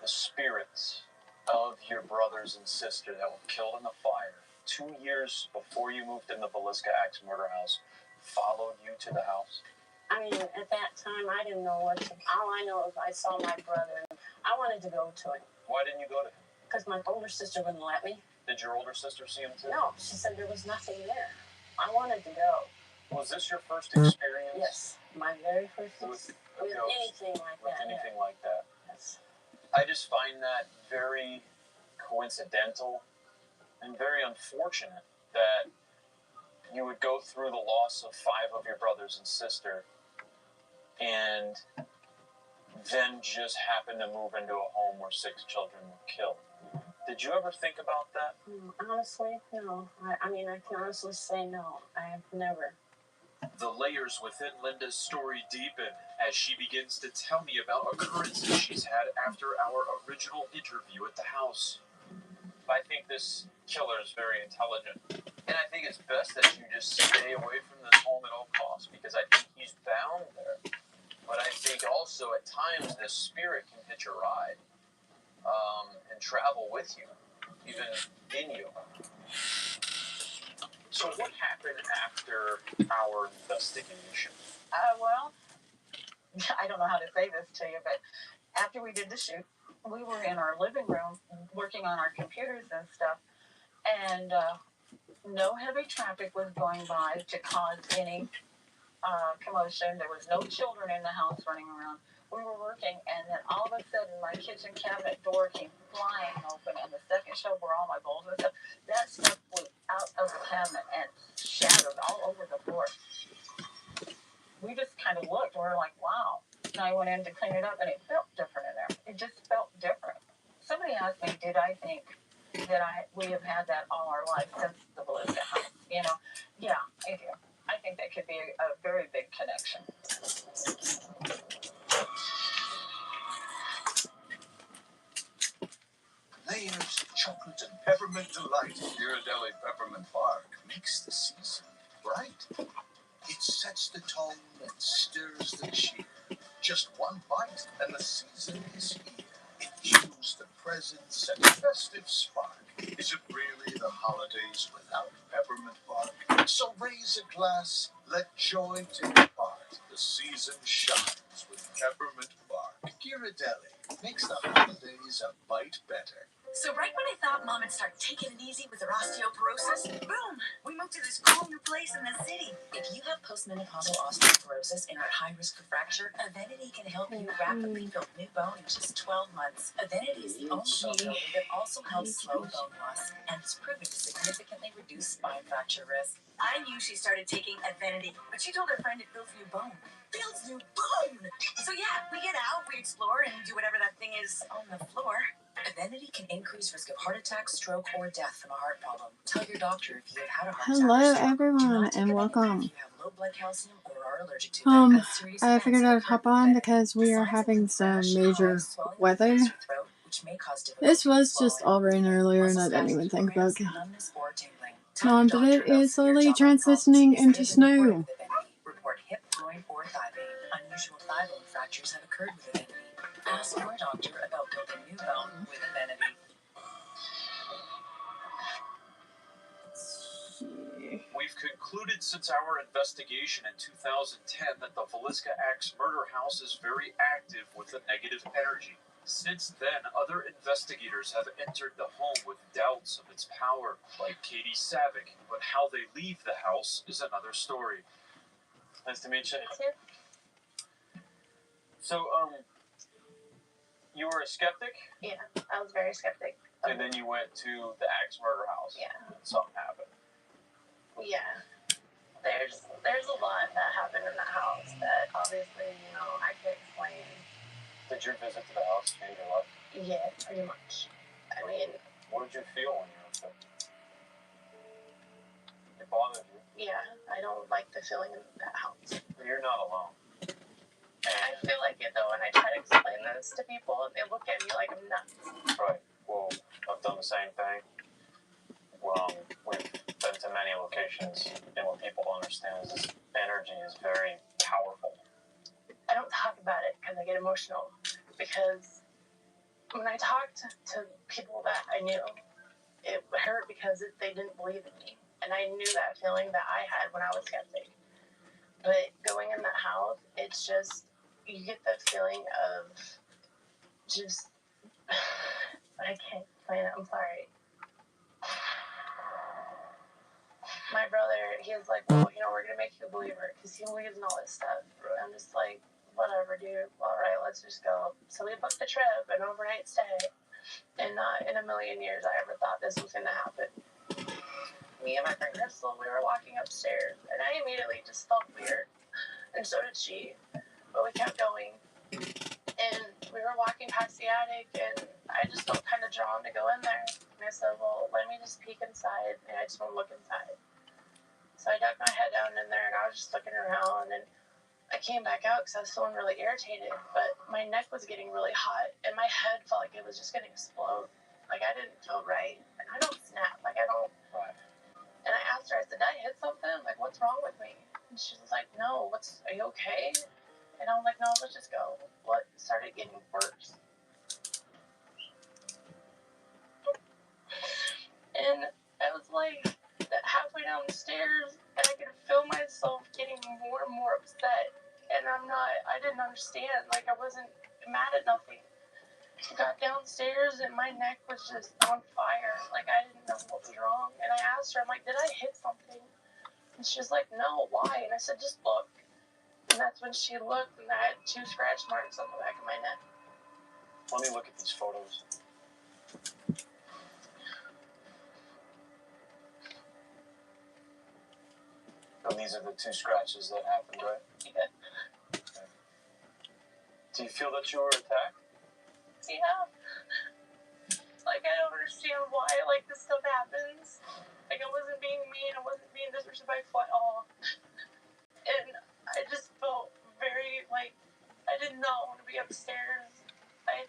the spirits of your brothers and sister that were killed in the fire 2 years before you moved in the Villisca Axe murder house followed you to the house? I mean, at that time, I didn't know what to... All I know is I saw my brother, and I wanted to go to him. Why didn't you go to him? Because my older sister wouldn't let me. Did your older sister see him too? No, she said there was nothing there. I wanted to go. Was this your first experience? Yes, my very first with anything like that. With anything like that? Yes. I just find that very coincidental and very unfortunate that you would go through the loss of 5 of your brothers and sister and then just happen to move into a home where 6 children were killed. Did you ever think about that? Honestly, no. I mean, I can honestly say no. I have never. The layers within Linda's story deepen as she begins to tell me about occurrences she's had after our original interview at the house. I think this killer is very intelligent, and I think it's best that you just stay away from this home at all costs, because I think he's bound there. But I think also at times this spirit can hitch a ride and travel with you, even in you. So what happened after our investigation? Well, I don't know how to say this to you, but after we did the shoot, we were in our living room working on our computers and stuff, and no heavy traffic was going by to cause any commotion. There was no children in the house running around. We were working, and then all of a sudden, my kitchen cabinet door came flying open, and the second shelf where all my bowls and stuff, that stuff flew out of the cabinet and shattered all over the floor. We just kind of looked, and we were like, wow. And I went in to clean it up, and it felt different in there. It just felt different. Somebody asked me, did I think that we have had that all our life since the Villisca house? You know, yeah, I do. I think that could be a very big connection. Layers, chocolate, and peppermint delight. Ghirardelli Peppermint Bark makes the season bright. It sets the tone and stirs the cheer. Just one bite, and the season is here. Infuse the presents and festive spark. Is it really the holidays without peppermint bark? So raise a glass, let joy take part. The season shines with peppermint bark. Ghirardelli makes the holidays a bite better. So right when I thought Mom would start taking it easy with her osteoporosis, boom, we moved to this cool new place in the city. If you have postmenopausal osteoporosis and are at high risk for fracture, Evenity can help you rapidly build new bone in just 12 months. Evenity is the only bone builder that also helps slow bone loss and is proven to significantly reduce spine fracture risk. I knew she started taking Evenity, but she told her friend it builds new bone. Builds new bone! So yeah, we get out, we explore, and do whatever that thing is on the floor. Evenity can increase risk of heart attack, stroke, or death from a heart problem. Tell your doctor if you have had a heart attack. Hello everyone and welcome. If you have low blood calcium or are allergic to it, I figured I'd hop on because we are having some major weather. This was just all rain earlier and I didn't even think about it. But it is slowly transitioning into snow. Report hip, groin, or thigh pain. Unusual thigh bone fractures have occurred with Evenity. Ask your doctor about building new bone with Evenity. We've concluded since our investigation in 2010 that the Villisca Axe murder house is very active with a negative energy. Since then, other investigators have entered the home with doubts of its power, like Katie Savick, but how they leave the house is another story. Nice to meet you. So, you were a skeptic? Yeah, I was very skeptic. And then you went to the Axe murder house. Yeah. And something happened. Yeah. There's a lot that happened in the house that obviously, I can't explain. Did your visit to the house change your life? Yeah, pretty much. I mean... What did you feel when you were there? It bothered you? Yeah, I don't like the feeling of that house. But you're not alone. I feel like it though, and I try to explain this to people, and they look at me like I'm nuts. Right. Well, I've done the same thing. Well, we've been to many locations, and what people don't understand is this energy is very powerful. I don't talk about it because I get emotional. Because when I talked to people that I knew, it hurt because they didn't believe in me. And I knew that feeling that I had when I was skeptic. But going in that house, it's just, you get the feeling of just, I can't explain it, I'm sorry. My brother, he was like, well, we're going to make you a believer because he believes in all this stuff. Right. I'm just like, whatever, dude. All right, let's just go. So we booked the trip, an overnight stay. And not in a million years I ever thought this was going to happen. Me and my friend Crystal, we were walking upstairs, and I immediately just felt weird. And so did she. But we kept going. And we were walking past the attic, and I just felt kind of drawn to go in there. And I said, well, let me just peek inside, and I just want to look inside. So I ducked my head down in there, and I was just looking around, and I came back out because I was feeling really irritated, but my neck was getting really hot, and my head felt like it was just going to explode. Like, I didn't feel right. And I don't snap. Like, I don't. Right. And I asked her, I said, did I hit something? Like, what's wrong with me? And she was like, no, are you okay? And I was like, no, let's just go. What started getting worse? And I was like, halfway down the stairs, and I could feel myself getting more and more upset. And I didn't understand. Like, I wasn't mad at nothing. I got downstairs, and my neck was just on fire. Like, I didn't know what was wrong. And I asked her, I'm like, did I hit something? And she's like, no, why? And I said, just look. And that's when she looked, and I had 2 scratch marks on the back of my neck. Let me look at these photos. And these are the 2 scratches that happened, right? Yeah. Okay. Do you feel that you were attacked? Yeah. Like, I don't understand why, like, this stuff happens. Like, I wasn't being mean, I wasn't being disrespectful at all. And I just felt very, like, I did not want to be upstairs. I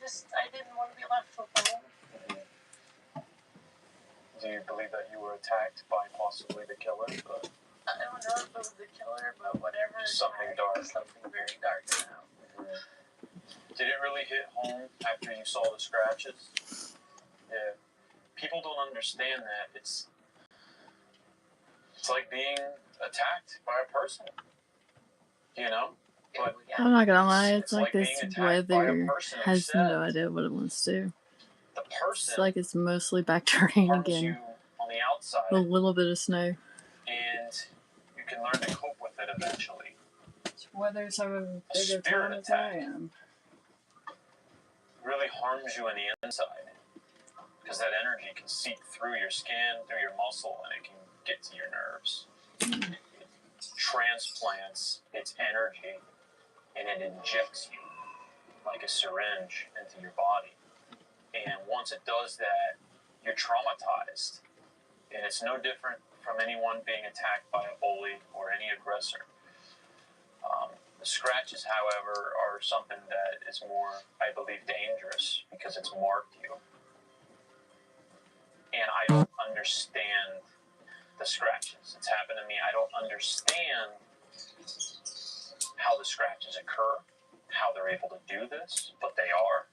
didn't want to be left alone. Do you believe that you were attacked by possibly the killer? But I don't know if it was the killer, but whatever. Something dark. Something very dark now. Did it really hit home after you saw the scratches? Yeah. People don't understand that. It's like being attacked by a person. You know? But I'm not gonna lie, it's it's like being this attacked by a weather person, has no except idea what it wants to do. the It's person like it's mostly back to rain harms you again. on the outside, A little bit of snow. and you can learn to cope with it eventually. Weather's having a bigger time as I am. Really harms you on the inside, because that energy can seep through your skin, through your muscle, and it can get to your nerves. It transplants its energy, and it injects you like a syringe into your body. And once it does that, you're traumatized. And it's no different from anyone being attacked by a bully or any aggressor. The scratches, however, are something that is more, I believe, dangerous because it's marked you. And I don't understand the scratches. It's happened to me. I don't understand how the scratches occur, how they're able to do this, but they are.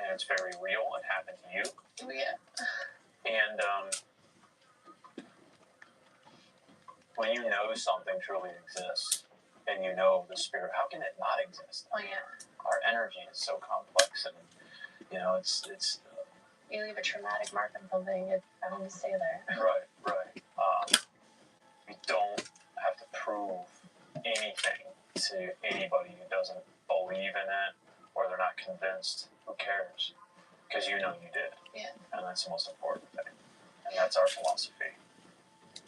And it's very real. It happened to you. Yeah. And when you know something truly exists, and you know the spirit, how can it not exist? Oh, yeah. Our energy is so complex, and, it's you leave a traumatic mark on something, it's bound to stay there. Right. You don't have to prove anything to anybody who doesn't believe in it, or they're not convinced. Who cares? Because you know you did. Yeah. And that's the most important thing. And that's our philosophy.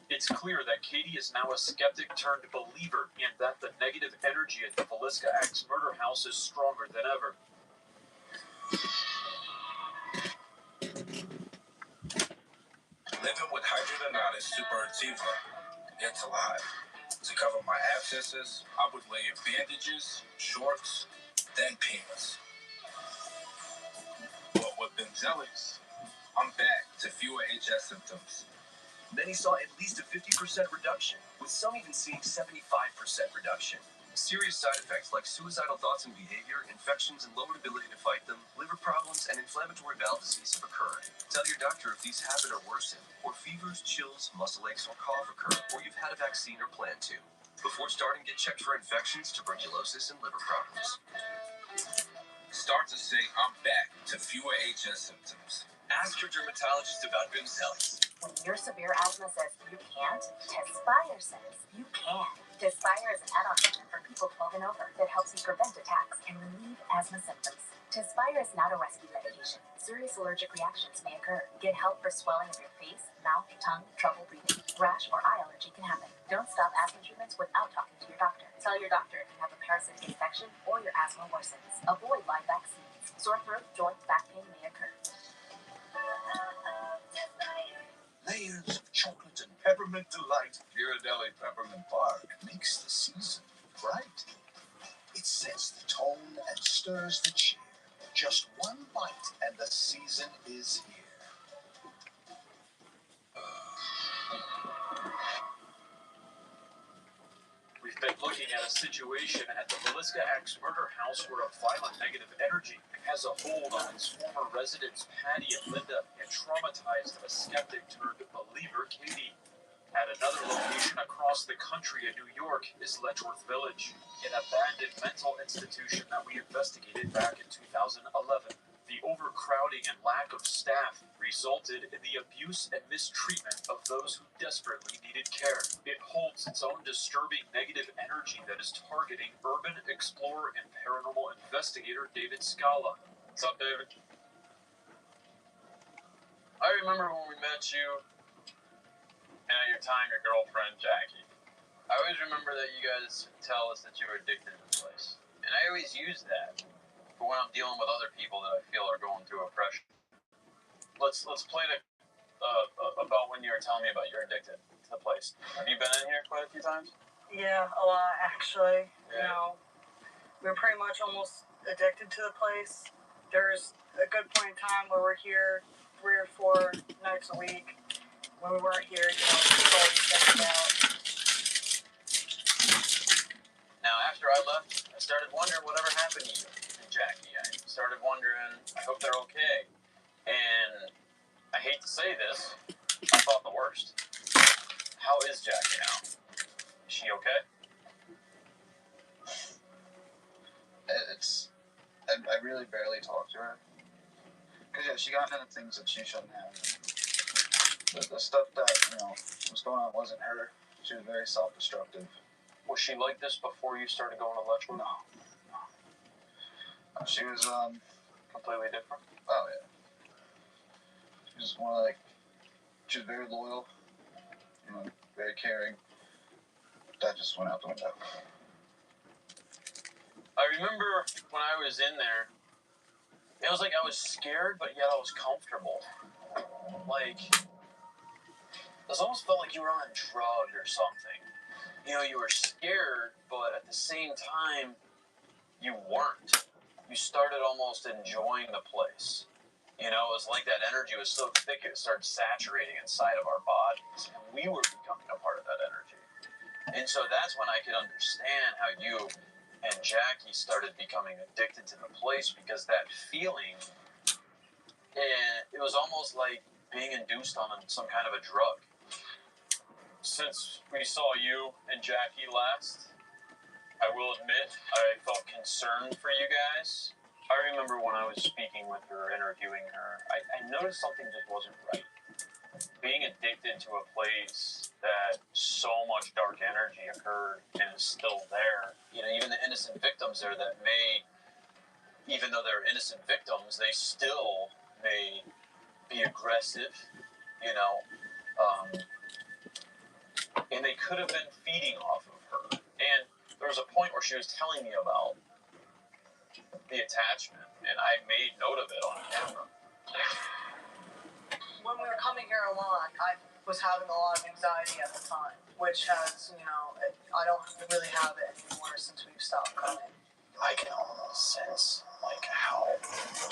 It's clear that Katie is now a skeptic turned believer, and that the negative energy at the Villisca Axe murder house is stronger than ever. Living with hydrogenated superactiva, it's a lot. To cover my abscesses, I would layer bandages, shorts, then peanuts. But with Benzellix, I'm back to fewer HS symptoms. Many saw at least a 50% reduction, with some even seeing 75% reduction. Serious side effects like suicidal thoughts and behavior, infections and lowered ability to fight them, liver problems, and inflammatory bowel disease have occurred. Tell your doctor if these happen or worsen, or fevers, chills, muscle aches, or cough occur, or you've had a vaccine or plan to. Before starting, get checked for infections, tuberculosis, and liver problems. Start to say I'm back to fewer HS symptoms. Ask your dermatologist about Bimzelx. When your severe asthma says you can't, Tespire says you can. Tespire is an add-on treatment for people 12 and over that helps you prevent attacks and relieve asthma symptoms. Tespire is not a rescue medication. Serious allergic reactions may occur. Get help for swelling of your face, mouth, tongue, trouble breathing. Rash or eye allergy can happen. Don't stop asthma treatments without talking to your doctor. Tell your doctor if you have a parasitic infection or your asthma worsens. Avoid live vaccines. Sore throat, joint, back pain may occur. Layers of chocolate and peppermint delight. Ghirardelli Peppermint Bark makes the season bright. It sets the tone and stirs the cheer. Just one bite and the season is here. We've been looking at a situation at the Villisca X murder house where a violent negative energy has a hold on its former residents, Patty and Linda, and traumatized a skeptic turned believer, Katie. At another location across the country in New York is Letchworth Village, an abandoned mental institution that we investigated back in 2011. The overcrowding and lack of staff resulted in the abuse and mistreatment of those who desperately needed care. It holds its own disturbing negative energy that is targeting urban explorer and paranormal investigator David Scala. What's up, David? I remember when we met you and at your time, your girlfriend, Jackie. I always remember that you guys tell us that you were addicted to the place. And I always use that for when I'm dealing with other people that I feel are going through oppression. Let's play the about when you were telling me about you're addicted to the place. Have you been in here quite a few times? Yeah, a lot actually. Yeah. You know, we're pretty much almost addicted to the place. There's a good point in time where we're here 3 or 4 nights a week. When we weren't here, you know, people always think about. Now, after I left, I started wondering whatever happened to you and Jackie. I started wondering, I hope they're okay. And I hate to say this, I thought the worst. How is Jackie now? Is she okay? I really barely talk to her. Because, yeah, she got into things that she shouldn't have. The stuff that, you know, was going on wasn't her. She was very self-destructive. Was she like this before you started going to Letchworth? No. She was, Completely different? oh, yeah. She was she was very loyal, you know, very caring. That just went out the window. I remember when I was in there, it was like I was scared, but yet I was comfortable. Like, it almost felt like you were on a drug or something. You know, you were scared, but at the same time, you weren't. You started almost enjoying the place. You know, it was like that energy was so thick it started saturating inside of our bodies, and we were becoming a part of that energy. And so that's when I could understand how you and Jackie started becoming addicted to the place, because that feeling, it was almost like being induced on some kind of a drug. Since we saw you and Jackie last, I will admit I felt concerned for you guys. I remember when I was speaking with her, interviewing her, I noticed something just wasn't right. Being addicted to a place that so much dark energy occurred and is still there. You know, even the innocent victims there that may, even though they're innocent victims, they still may be aggressive, you know, and they could have been feeding off of her. And there was a point where she was telling me about the attachment, and I made note of it on camera. When we were coming here a lot, I was having a lot of anxiety at the time, which has, you know, I don't really have it anymore since we've stopped coming. I can almost sense, like, how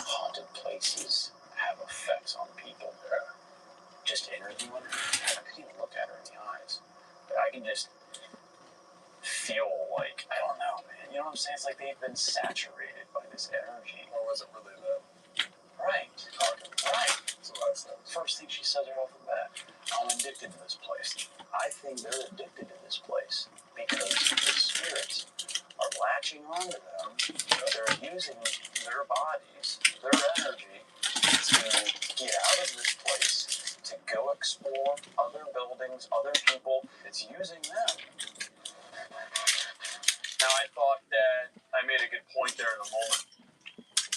haunted places have effects on people. Just interviewing her, I couldn't even look at her in the eyes. But I can just feel like, I don't know, they've been saturated by this energy. Or was it really them? Right. Right. That's what I said. First thing she says right off the bat, I'm addicted to this place. I think they're addicted to this place because the spirits are latching onto them. They're using their bodies, their energy, to get out of this place, to go explore other buildings, other people. It's using them. Now, I thought that I made a good point there in the moment,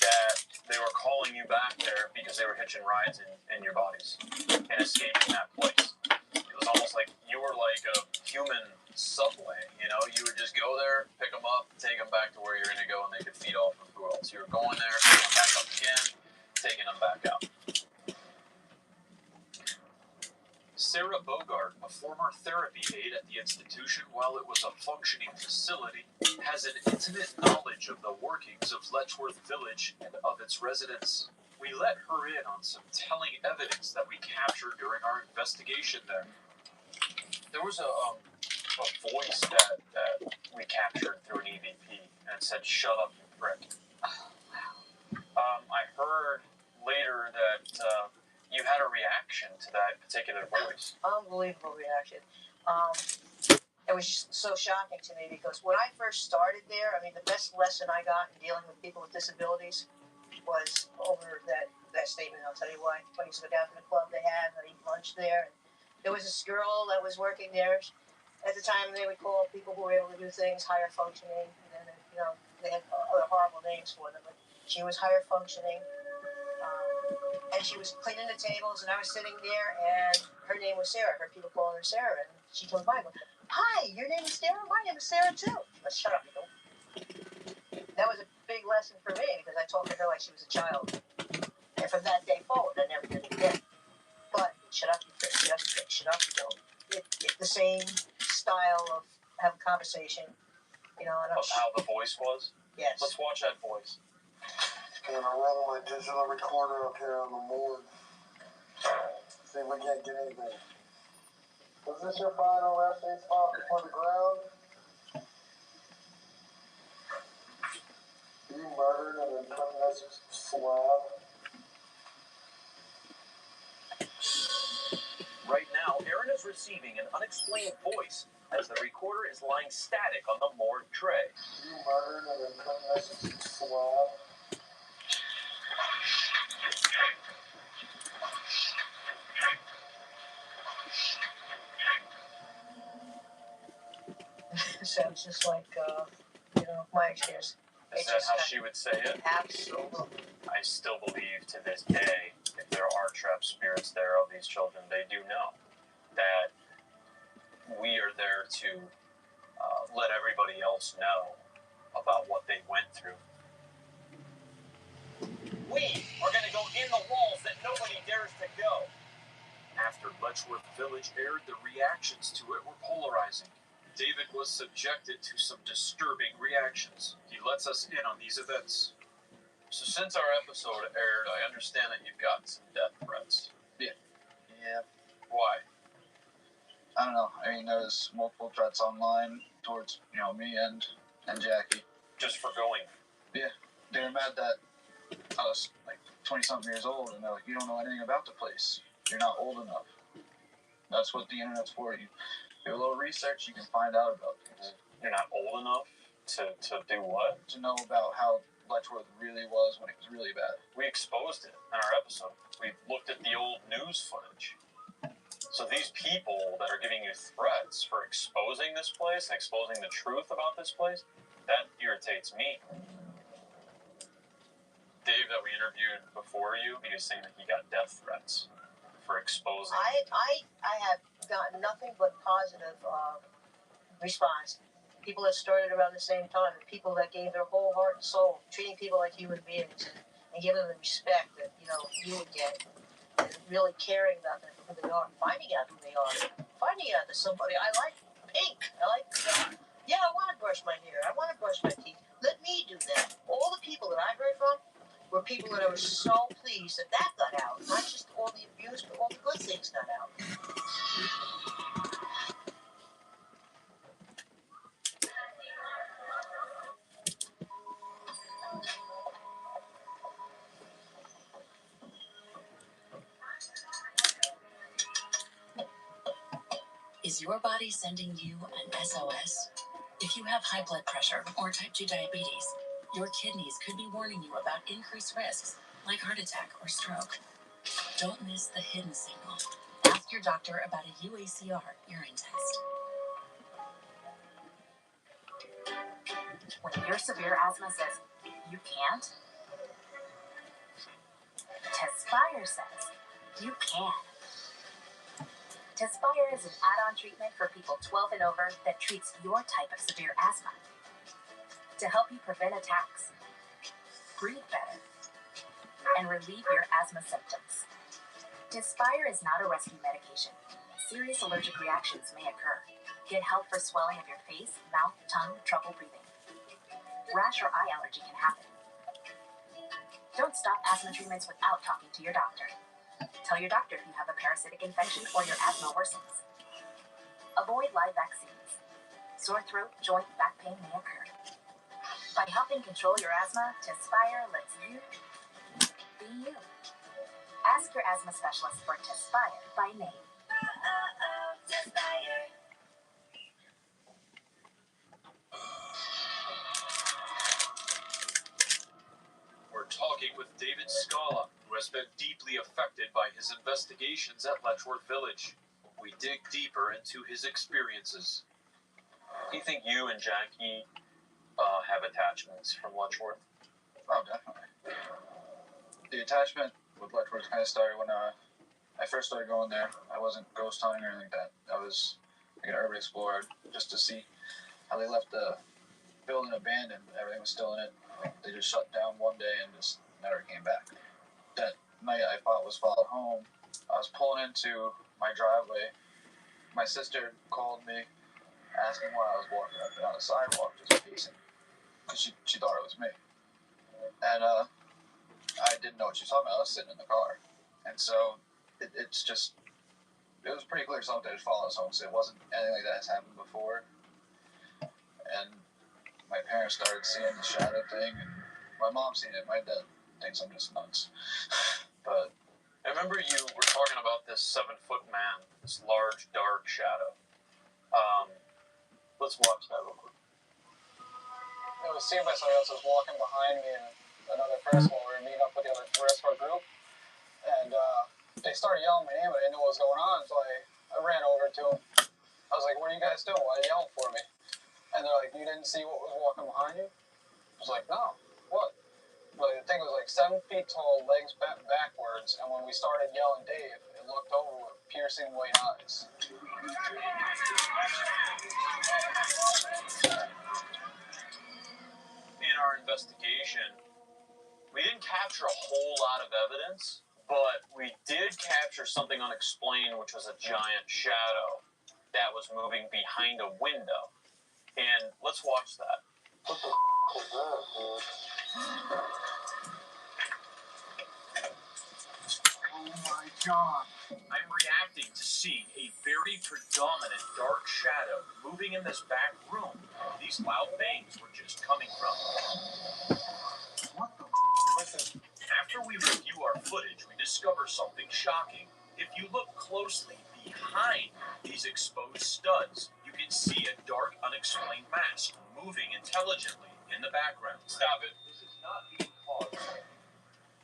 that they were calling you back there because they were hitching rides in your bodies and escaping that place. It was almost like you were like a human subway, you know? You would just go there, pick them up, take them back to where you're going to go, and they could feed off of who else. You were going there, picking them back up again, taking them back out. Sarah Bogart, a former therapy aide at the institution while it was a functioning facility, has an intimate knowledge of the workings of Letchworth Village and of its residents. We let her in on some telling evidence that we captured during our investigation there. There was a voice that we captured through an EVP, and it said, "Shut up, you prick." I heard later that you had a reaction to that particular voice. Unbelievable reaction. It was just so shocking to me because when I first started there, I mean, the best lesson I got in dealing with people with disabilities was over that statement. I'll tell you why. When I used to go down to the club they had, and I'd eat lunch there. And there was this girl that was working there. At the time, they would call people who were able to do things higher functioning. And then, you know, they had other horrible names for them. But she was higher functioning. And she was cleaning the tables, and I was sitting there, and her name was Sarah. I heard people calling her Sarah, and she comes by and goes, "Hi, your name is Sarah? My name is Sarah, too." Let's shut up, you know. That was a big lesson for me, because I talked to her like she was a child. And from that day forward, I never did it again. But shut up, you prick, shut up, you prick, shut up, you know. It's the same style of having conversation, you know. And Of how the voice was? Yes. Let's watch that voice. Gonna run my digital recorder up here on the morgue. See if we can't get anything. Was this your final resting spot before the ground? You murdered and then put in this slab? Right now, Aaron is receiving an unexplained voice as the recorder is lying static on the morgue tray. You murdered and then put in this slab? Sounds just like, you know, my experience. Is that how she would say it? Absolutely. I still believe to this day, if there are trapped spirits there of these children, they do know that we are there to let everybody else know about what they went through. We are going to go in the walls that nobody dares to go. After Letchworth Village aired, the reactions to it were polarizing. David was subjected to some disturbing reactions. He lets us in on these events. So since our episode aired, I understand that you've gotten some death threats. Yeah. Why? I don't know. I mean, there was multiple threats online towards, you know, me and Jackie. Just for going? Yeah. They were mad that I was like 20-something years old, and they're like, "You don't know anything about the place. You're not old enough." That's what the internet's for. You do a little research, you can find out about things. You're not old enough to do what? To know about how Letchworth really was when it was really bad. We exposed it in our episode. We looked at the old news footage. So these people that are giving you threats for exposing this place and exposing the truth about this place, that irritates me. Dave, that we interviewed before you, he was saying that he got death threats for exposing. I have gotten nothing but positive response. People that started around the same time, people that gave their whole heart and soul, treating people like human beings and giving them the respect that, you know, you would get, and really caring about them, who they are, finding out who they are, finding out that somebody, I like pink, I like, yeah, I want to brush my hair, I want to brush my teeth, let me do that. All the people that I heard from were people that I was so pleased that got out, not just all the abuse, but all the good things got out. Is your body sending you an SOS? If you have high blood pressure or type 2 diabetes, your kidneys could be warning you about increased risks like heart attack or stroke. Don't miss the hidden signal. Ask your doctor about a UACR urine test. When your severe asthma says you can't, Tespire says you can. Tespire is an add-on treatment for people 12 and over that treats your type of severe asthma to help you prevent attacks, breathe better, and relieve your asthma symptoms. Tespire is not a rescue medication. Serious allergic reactions may occur. Get help for swelling of your face, mouth, tongue, trouble breathing. Rash or eye allergy can happen. Don't stop asthma treatments without talking to your doctor. Tell your doctor if you have a parasitic infection or your asthma worsens. Avoid live vaccines. Sore throat, joint, back pain may occur. By helping control your asthma, Tespire lets you be you. Ask your asthma specialist for Tespire by name. Tespire. We're talking with David Scala, who has been deeply affected by his investigations at Letchworth Village. We dig deeper into his experiences. Do you think you and Jackie have attachments from Letchworth? Oh, definitely. The attachment with Letchworth kind of started when I first started going there. I wasn't ghost hunting or anything like that. I was like an urban explorer just to see how they left the building abandoned. Everything was still in it. Like, they just shut down one day and just never came back. That night I was followed home. I was pulling into my driveway. My sister called me asking why I was walking up and down the sidewalk just pacing. Because she thought it was me. And I didn't know what she was talking about. I was sitting in the car. And so it was pretty clear something just followed us home. So it wasn't anything like that has happened before. And my parents started seeing the shadow thing, and my mom seen it. My dad thinks I'm just nuts. But I remember you were talking about this 7-foot man, this large, dark shadow. Let's watch that real quick. It was seen by somebody else who was walking behind me and another person when we were meeting up with the rest of our group. And they started yelling my name, but I didn't know what was going on, so I ran over to them. I was like, "What are you guys doing? Why are you yelling for me?" And they're like, "You didn't see what was walking behind you?" I was like, "No. What?" But the thing was like 7 feet tall, legs bent backwards, and when we started yelling Dave, it looked over with piercing white eyes. In our investigation, we didn't capture a whole lot of evidence, but we did capture something unexplained, which was a giant shadow that was moving behind a window. And let's watch that. What the was that, dude? Oh my god. I'm reacting to seeing a very predominant dark shadow moving in this back room. These loud bangs were just coming from. What the Listen, after we review our footage, we discover something shocking. If you look closely behind these exposed studs, you can see a dark, unexplained mass moving intelligently in the background. Stop it. This is not being caused.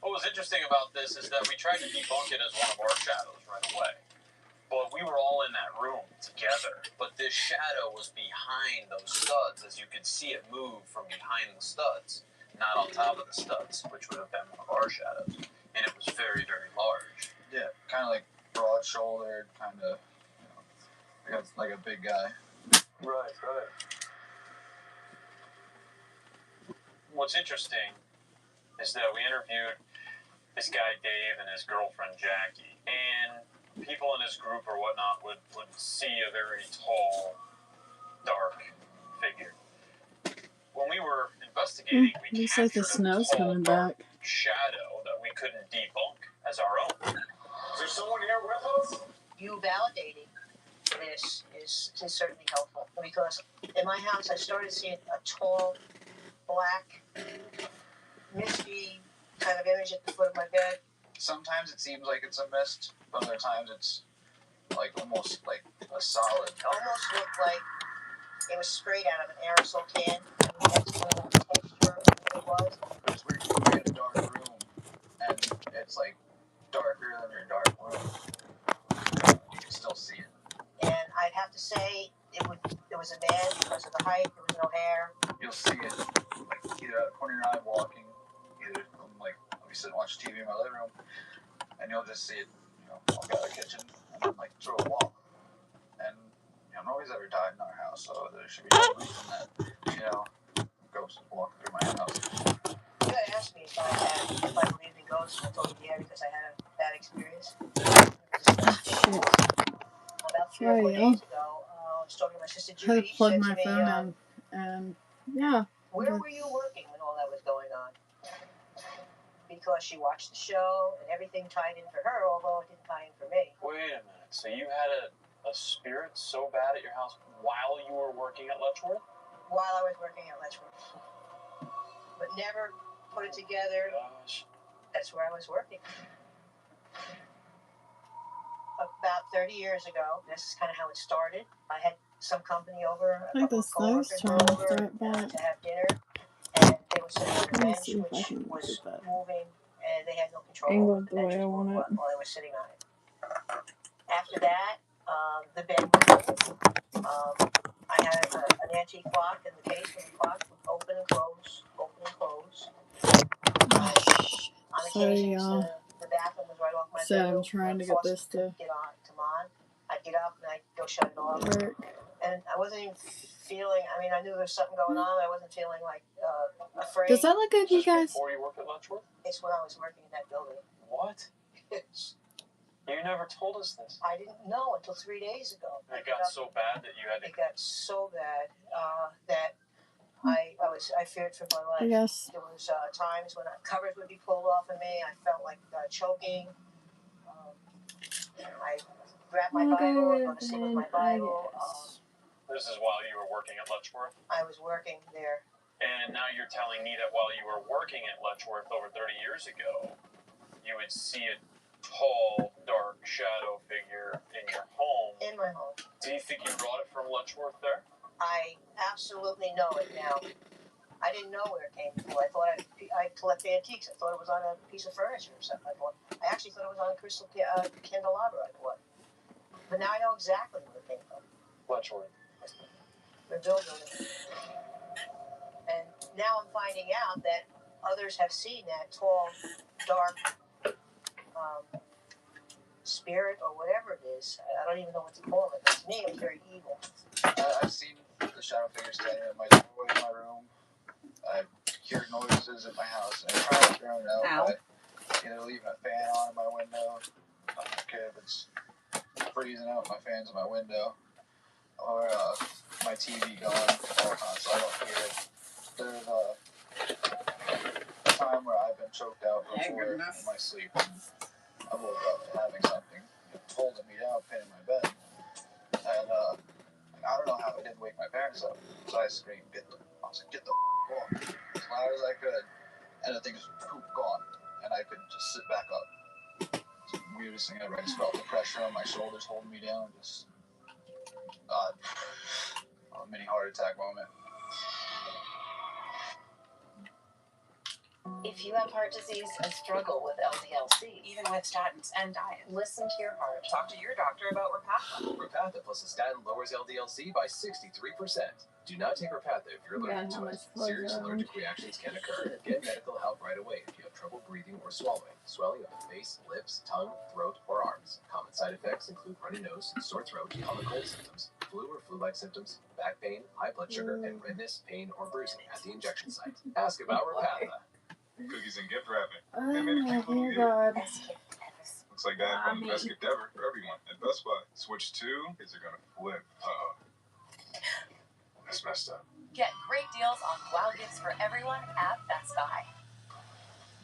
What was interesting about this is that we tried to debunk it as one of our shadows right away. But we were all in that room together. But this shadow was behind those studs, as you could see it move from behind the studs, not on top of the studs, which would have been one of our shadows. And it was very, very large. yeah, kind of like broad-shouldered, kind of, like a big guy. Right. What's interesting is that we interviewed this guy Dave and his girlfriend Jackie, and people in his group or whatnot would see a very tall, dark figure. When we were investigating, we looks like the captured snow's a tall, coming dark back. shadow that we couldn't debunk as our own. Is there someone here with us? You validating this is certainly helpful, because in my house I started seeing a tall, black, misty kind of image at the foot of my bed. Sometimes it seems like it's a mist, but other times it's like almost like a solid. It almost looked like it was sprayed out of an aerosol can. That's kind of the texture of what it was. It was weird. You're in a dark room, and it's like darker than your dark room. You can still see it. And I'd have to say it was a man because of the height. There was no hair. You'll see it like either out of the corner of your eye walking, either like we sit and watch TV in my living room, and you'll just see it, walk out of the kitchen and then like through a wall. And nobody's ever died in our house, so there should be no reason that ghosts walk through my house. You had asked me if I believed in ghosts, and I told you yeah because I had a bad experience. About 3 or 4 days ago, I was talking to my sister Judy. I had to plug my phone in, and yeah. Where were you working when all that was going on? Because she watched the show and everything tied in for her, although it didn't tie in for me. Wait a minute. So you had a spirit so bad at your house while you were working at Letchworth? While I was working at Letchworth. But never put it together. Gosh. That's where I was working. About 30 years ago, this is kind of how it started. I had some company over, a couple of coworkers were over to have dinner, and they were sitting on a bench which was moving, and they had no control over the bench while they were sitting on it. After that, the bed was moved. I had an antique clock in the case where the clock would open and close, open and close. On occasions, the bathroom was right off my bedroom. I'm trying to get this to get on, come on. I'd get up and I'd go shut it off. And I wasn't even feeling, I mean, I knew there was something going on. I wasn't feeling like afraid. Does that look good, you guys? Before you worked at Letchworth? It's when I was working in that building. What? You never told us this. I didn't know until 3 days ago. It got so bad that you had to... It got so bad that I feared for my life. I guess. There was times when covers would be pulled off of me. I felt like choking. I grabbed my Bible and go to sleep with my Bible. This is while you were working at Letchworth? I was working there. And now you're telling me that while you were working at Letchworth over 30 years ago, you would see a tall, dark shadow figure in your home. In my home. Do you think you brought it from Letchworth there? I absolutely know it now. I didn't know where it came from. I thought I collect antiques. I thought it was on a piece of furniture or something. I actually thought it was on a crystal candelabra. I thought. But now I know exactly where it came from. Letchworth. The building. And now I'm finding out that others have seen that tall, dark spirit or whatever it is. I don't even know what to call it. To me, it was very evil. I've seen the shadow figure standing at my doorway in my room. I've heard noises at my house, and I try to drown it out by either leaving a fan on in my window. I don't care if it's freezing out, my fan's in my window, or my TV going all the time, so I don't hear it. There's a time where I've been choked out before in my sleep. I woke up having something holding me down, pinning my bed. And I don't know how it didn't wake my parents up. So I screamed, I was like, get the off. As loud as I could. And the thing was gone. And I could just sit back up. It's the weirdest thing ever. I just felt the pressure on my shoulders holding me down. Just a mini heart attack moment. If you have heart disease and struggle with LDL-C, even with statins and diet, listen to your heart. Talk to your doctor about Repatha. Repatha plus a statin lowers LDL-C by 63%. Do not take Repatha if you're allergic to it. Serious allergic reactions can occur. Get medical help right away if you have trouble breathing or swallowing, swelling of the face, lips, tongue, throat, or arms. Common side effects include runny nose, sore throat, common cold symptoms, flu or flu-like symptoms, back pain, high blood sugar, and redness, pain, or bruising at the injection site. Ask about Repatha. Cookies and gift wrapping. Oh my god. Looks like that from the best gift ever for everyone at Best Buy. Switch 2, kids are gonna flip. That's messed up. Get great deals on wow gifts for everyone at Best Buy.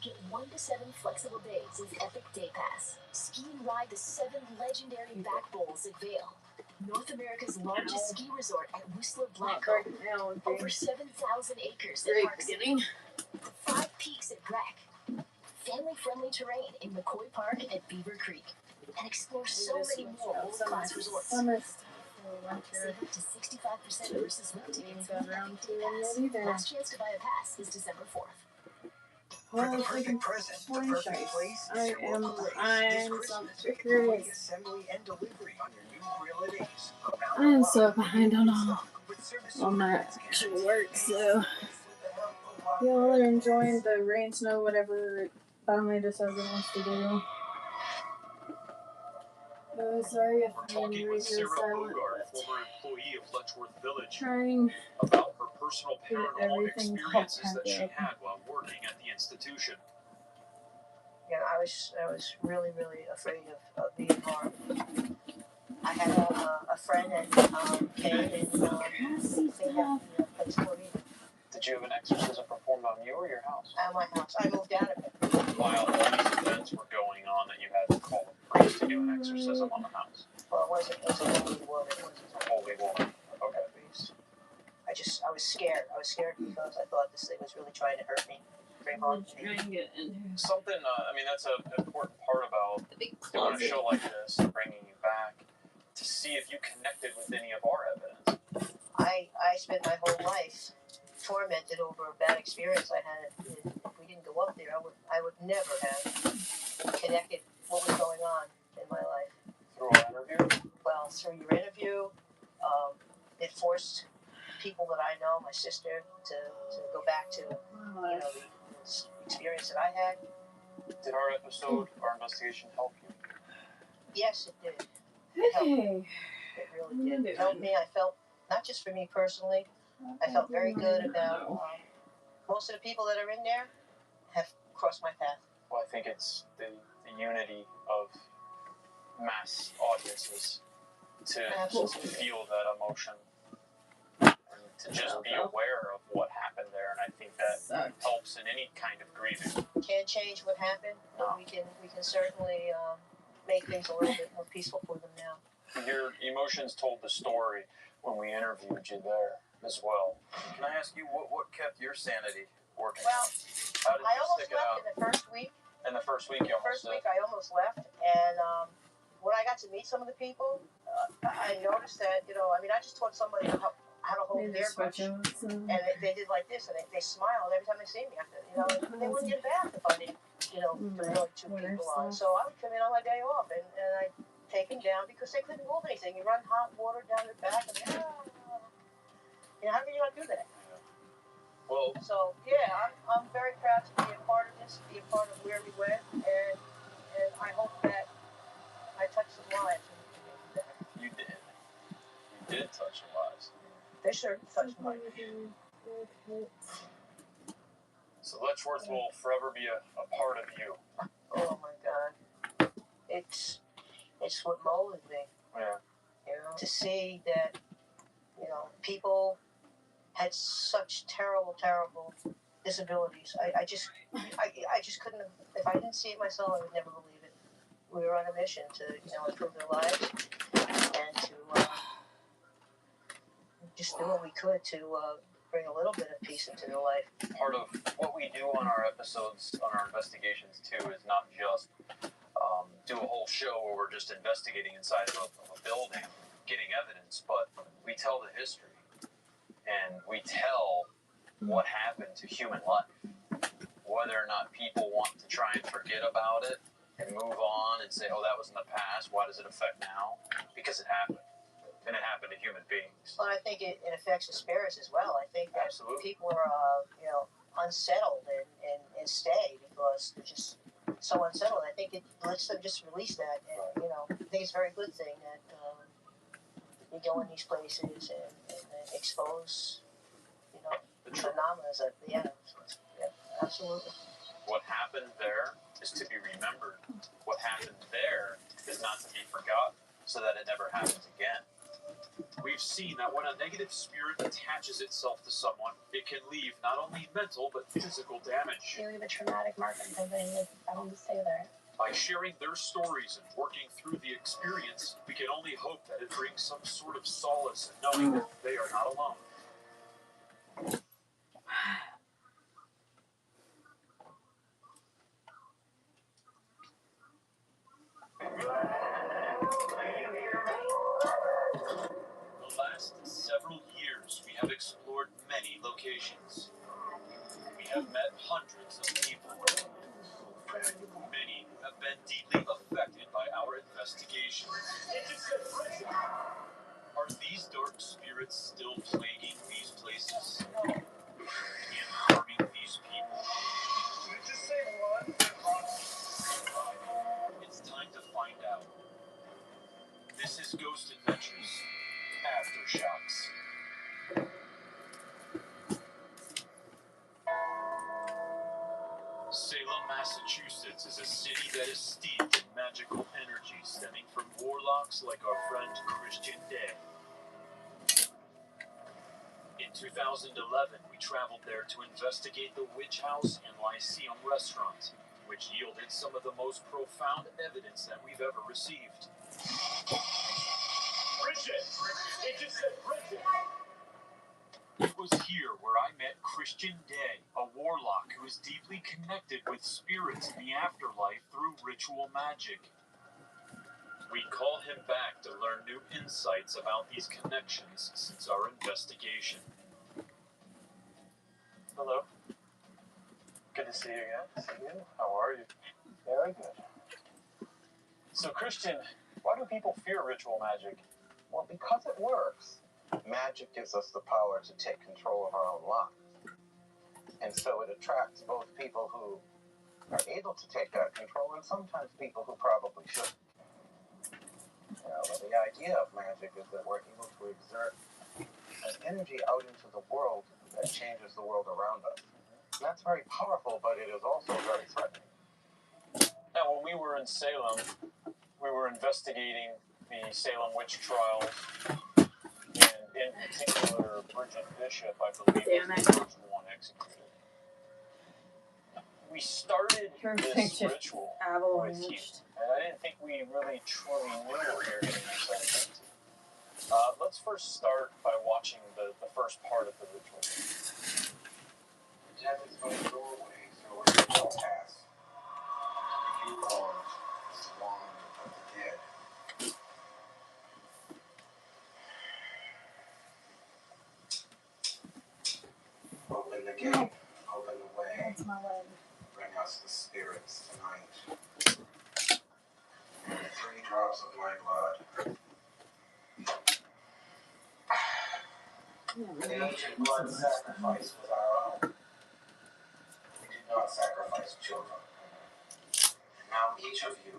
Get 1 to 7 flexible days with Epic Day Pass. Ski and ride the 7 legendary back bowls at Vail, North America's largest ski resort at Whistler Blackcomb. Over 7,000 acres at Park City. 5 peaks at Breck. Family-friendly terrain in McCoy Park at Beaver Creek. and explore so many more world-class resorts. Summer stuff for Save winter. up to 65% versus winter tickets Got with around Epic to Day it Pass. yet either. Last chance to buy a pass is December 4th. For the Well, perfect present, the Fine perfect choice. place I'm is your local Ace. This so Christmas, curious. free assembly and delivery on your new grill at Ace. I am so behind on all my actual work, so y'all are enjoying the rain, snow, whatever it finally decides it wants to do. Sorry if We're I'm talking radio with Sarah silent, Bogart, but former employee of Letchworth Village, trying about her personal to get paranormal everything experiences that packed she up. had while working at the institution. You know, I was really afraid of being harmed. I had a friend that came and cleaned up the place for me. Did you have an exorcism performed on you or your house? At my house. I moved out of it. While all these events were going on, that you had to call a priest to do an exorcism on the house. Well, it wasn't a holy woman. It wasn't A holy woman. Okay. I was scared. I was scared because I thought this thing was really trying to hurt me. Something, I mean, that's an important part about doing a show like this, bringing you back, to see if you connected with any of our evidence. I spent my whole life tormented over a bad experience I had. If we didn't go up there, I would never have connected what was going on in my life. Through our interview? Well, through your interview, it forced people that I know, my sister, to go back to the experience that I had. Did our episode, our investigation help you? Yes, it did. It helped me. Hey. It really did. It helped me. I felt, not just for me personally, I felt very good about most of the people that are in there have crossed my path. Well, I think it's the unity of mass audiences to feel that emotion and to just be aware of what happened there, and I think that helps in any kind of grieving. Can't change what happened, but we can certainly make things a little bit more peaceful for them now. Your emotions told the story when we interviewed you there as well. Can I ask you what kept your sanity working? Well, How did I you almost stick it left out? in the first week. In the first week, you almost did. I almost left, and when I got to meet some of the people, I noticed that, I just taught somebody how to hold their brush, and they did like this, and they smiled every time they see me. They wouldn't get back if I didn't, really two people on. So I would come in on my day off, and I'd take them down because they couldn't move anything. You run hot water down their back, and how can you not do that? Well, so yeah, I'm very proud to be a part of this, be a part of where we went, and I hope that I touched some lives. You did. You did touch some lives. They certainly touched mine. So Letchworth will forever be a part of you. Oh my God, it's what molded me. Yeah. To see that people had such terrible disabilities. I just couldn't have, if I didn't see it myself, I would never believe it. We were on a mission to improve their lives and to just do what we could to bring a little bit of peace into their life. Part of what we do on our episodes, on our investigations too, is not just do a whole show where we're just investigating inside of a building, getting evidence, but we tell the history. And we tell what happened to human life. Whether or not people want to try and forget about it and move on and say, oh, that was in the past, why does it affect now? Because it happened. And it happened to human beings. Well, I think it affects the spirits as well. I think that people are, unsettled and stay because they're just so unsettled. I think it lets them just release that. And, I think it's a very good thing that you go in these places and expose, the phenomena of the animals. Yeah, absolutely. What happened there is to be remembered. What happened there is not to be forgotten, so that it never happens again. We've seen that when a negative spirit attaches itself to someone, it can leave not only mental but physical damage. You leave a traumatic mark on something that bound to stay there. By sharing their stories and working through the experience, we can only hope that it brings some sort of solace in knowing that they are not alone. The last several years, we have explored many locations. We have met hundreds of people. Many have been deeply affected by our investigations. Are these dark spirits still plaguing these places and harming these people? It's time to find out. This is Ghost Adventures Aftershocks. Salem, Massachusetts is a city that is steeped in magical energy stemming from warlocks like our friend Christian Day. In 2011, we traveled there to investigate the Witch House and Lyceum restaurant, which yielded some of the most profound evidence that we've ever received. Bridget! It just said Bridget! It was here where I met Christian Day, a warlock who is deeply connected with spirits in the afterlife through ritual magic. We call him back to learn new insights about these connections since our investigation. Hello. Good to see you again. See you. How are you? Very good. So, Christian, why do people fear ritual magic? Well, because it works. Magic gives us the power to take control of our own lives. And so it attracts both people who are able to take that control and sometimes people who probably shouldn't. You know, the idea of magic is that we're able to exert an energy out into the world that changes the world around us. And that's very powerful, but it is also very threatening. Now, when we were in Salem, we were investigating the Salem witch trials, and in particular, Bridget Bishop, I believe, was the first one executed. We started this ritual with you, and I didn't think we really truly knew what we were getting ourselves into. Let's first start by watching the first part of the ritual. Death is going to go away, so it will pass. You are the wand of the dead. Open the gate, open the way. That's my leg. Bring us the spirits tonight. 3 drops of my blood. The ancient blood sacrifice was our own. We did not sacrifice children. And now each of you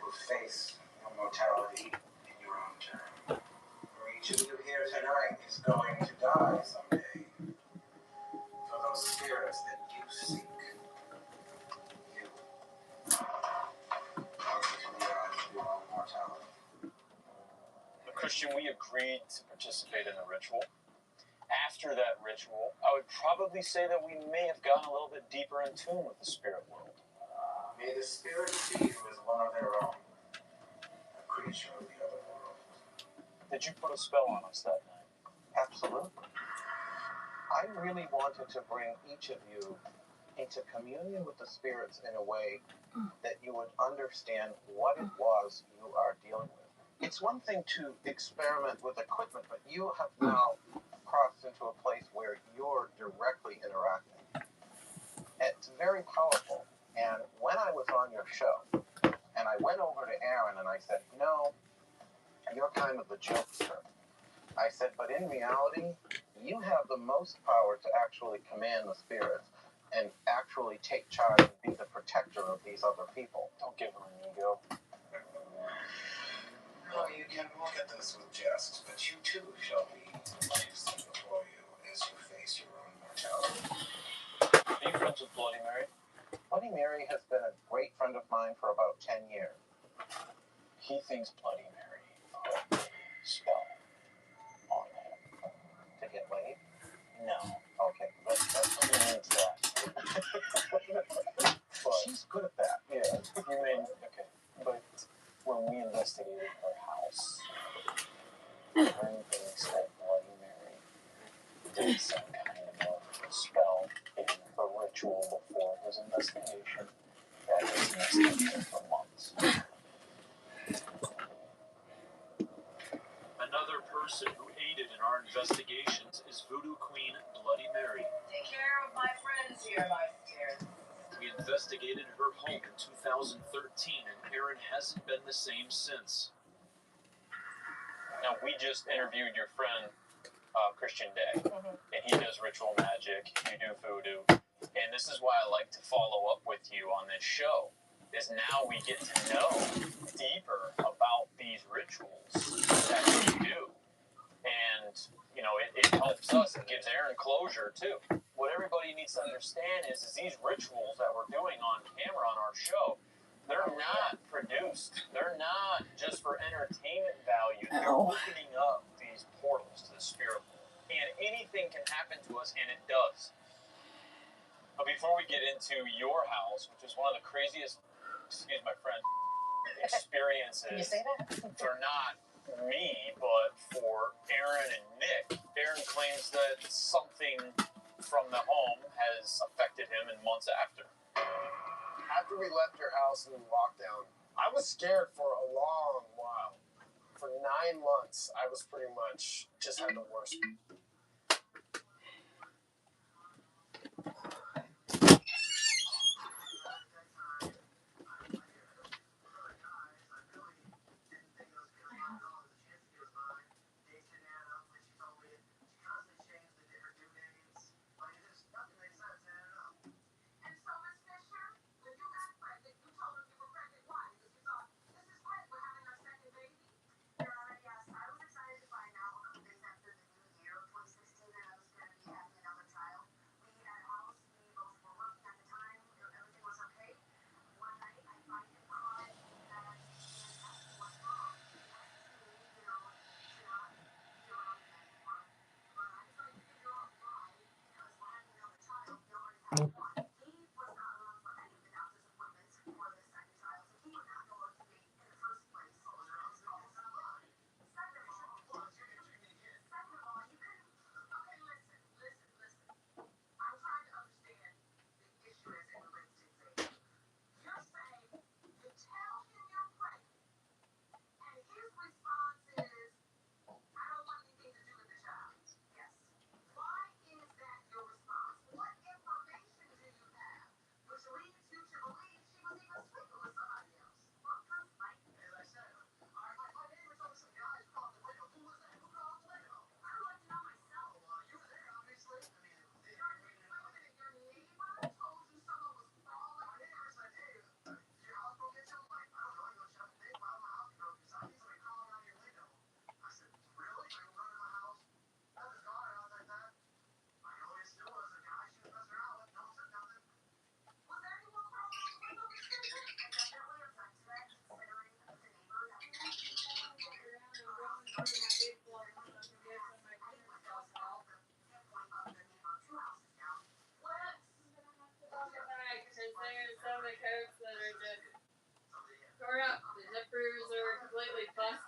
will face your mortality in your own turn. For each of you here tonight is going to die someday. For those spirits that you seek, you are going to be on your own mortality. Christian, we agreed to participate in the ritual. After that ritual, I would probably say that we may have gotten a little bit deeper in tune with the spirit world. May the spirit see you as one of their own, a creature of the other world. Did you put a spell on us that night? Absolutely. I really wanted to bring each of you into communion with the spirits in a way that you would understand what it was you are dealing with. It's one thing to experiment with equipment, but you have now crossed into a place where you're directly interacting. It's very powerful. And when I was on your show, and I went over to Aaron and I said, you know, you're kind of the jokester. I said, but in reality, you have the most power to actually command the spirits and actually take charge and be the protector of these other people. Don't give her an ego. No, you can look at this with jest, but you too shall be what you see before you as you face your own mortality. Are you friends with Bloody Mary? Bloody Mary has been a great friend of mine for about 10 years. He thinks Bloody Mary put a spell on him. To get laid? No. Okay, that's He means that. But she's good at that. Yeah, you mean, okay. But when we investigated her house, Mary thinks that Bloody Mary did some kind of a spell in the ritual before his investigation that was investigated for months. 13, and Aaron hasn't been the same since. Now, we just interviewed your friend, Christian Day, and he does ritual magic, you do voodoo, and this is why I like to follow up with you on this show, is now we get to know deeper about these rituals that you do, and, you know, it helps us, it gives Aaron closure, too. What everybody needs to understand is these rituals that we're doing on camera on our show, they're not produced. They're not just for entertainment value. They're opening up these portals to the spirit world. And anything can happen to us, and it does. But before we get into your house, which is one of the craziest, excuse my friend, experiences. Can you say that? For not me, but for Aaron and Nick. Aaron claims that something from the home has affected him in months after. After we left your house in lockdown, I was scared for a long while. For 9 months, I was pretty much just had the worst.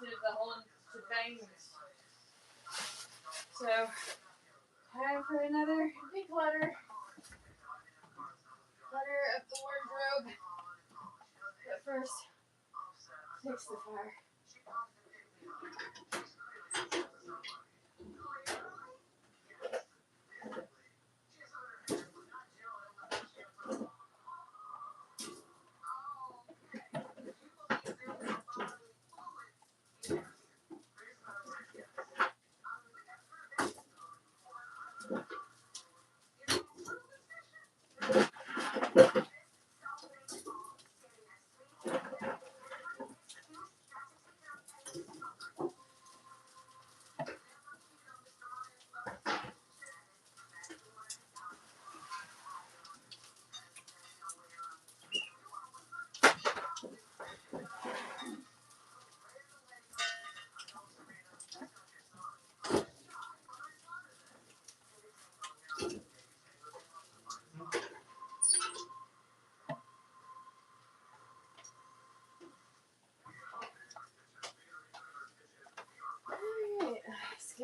The whole shebang. So, time for another declutter. Clutter of the wardrobe. But first, fix the fire.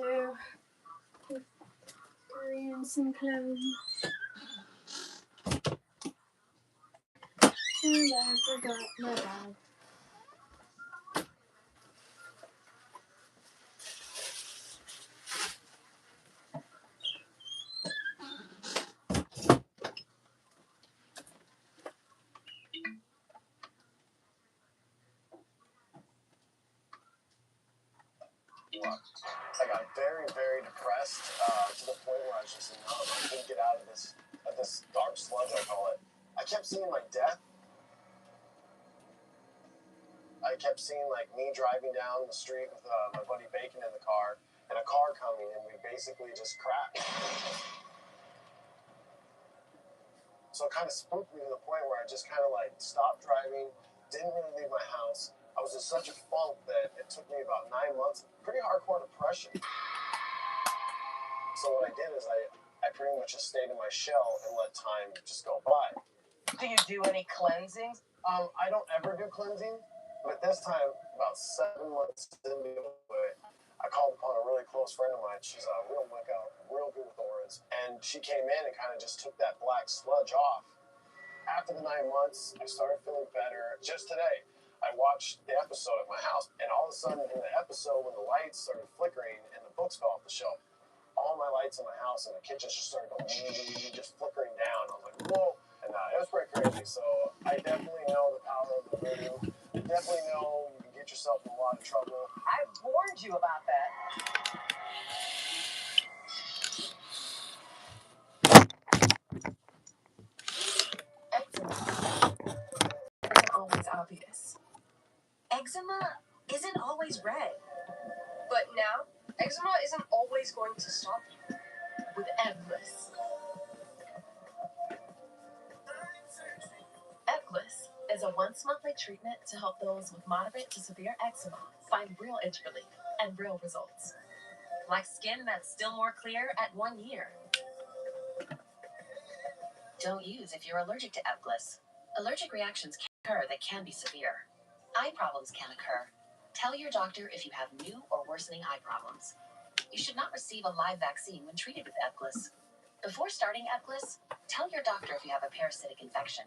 Go in some clothes. And I forgot my bag. What? I got very, very depressed to the point where I was just numb. I couldn't get out of this dark sludge, I call it. I kept seeing like death. I kept seeing like me driving down the street with my buddy Bacon in the car, and a car coming, and we basically just crashed. So it kind of spooked me to the point where I just kind of like stopped driving, didn't really leave my house. I was in such a funk that it took me about 9 months, pretty hardcore depression. So what I did is I pretty much just stayed in my shell and let time just go by. Do you do any cleansings? I don't ever do cleansing, but this time, about 7 months into it, I called upon a really close friend of mine. She's a real Wicca, real good with words, and she came in and kind of just took that black sludge off. After the 9 months, I started feeling better. Just today, I watched the episode at my house, and all of a sudden in the episode, when the lights started flickering and the books fell off the shelf, all my lights in my house and the kitchen just started going, just flickering down. I was like, whoa. And it was pretty crazy. So I definitely know the power of the voodoo. I definitely know you can get yourself in a lot of trouble. I warned you about that. Isn't always obvious. Eczema isn't always red. But now, eczema isn't always going to stop you. With Ebglyss. Ebglyss is a once-monthly treatment to help those with moderate to severe eczema find real itch relief and real results. Like skin that's still more clear at 1 year. Don't use if you're allergic to Ebglyss. Allergic reactions can occur that can be severe. Eye problems can occur. Tell your doctor if you have new or worsening eye problems. You should not receive a live vaccine when treated with Ebglyss. Before starting Ebglyss, tell your doctor if you have a parasitic infection.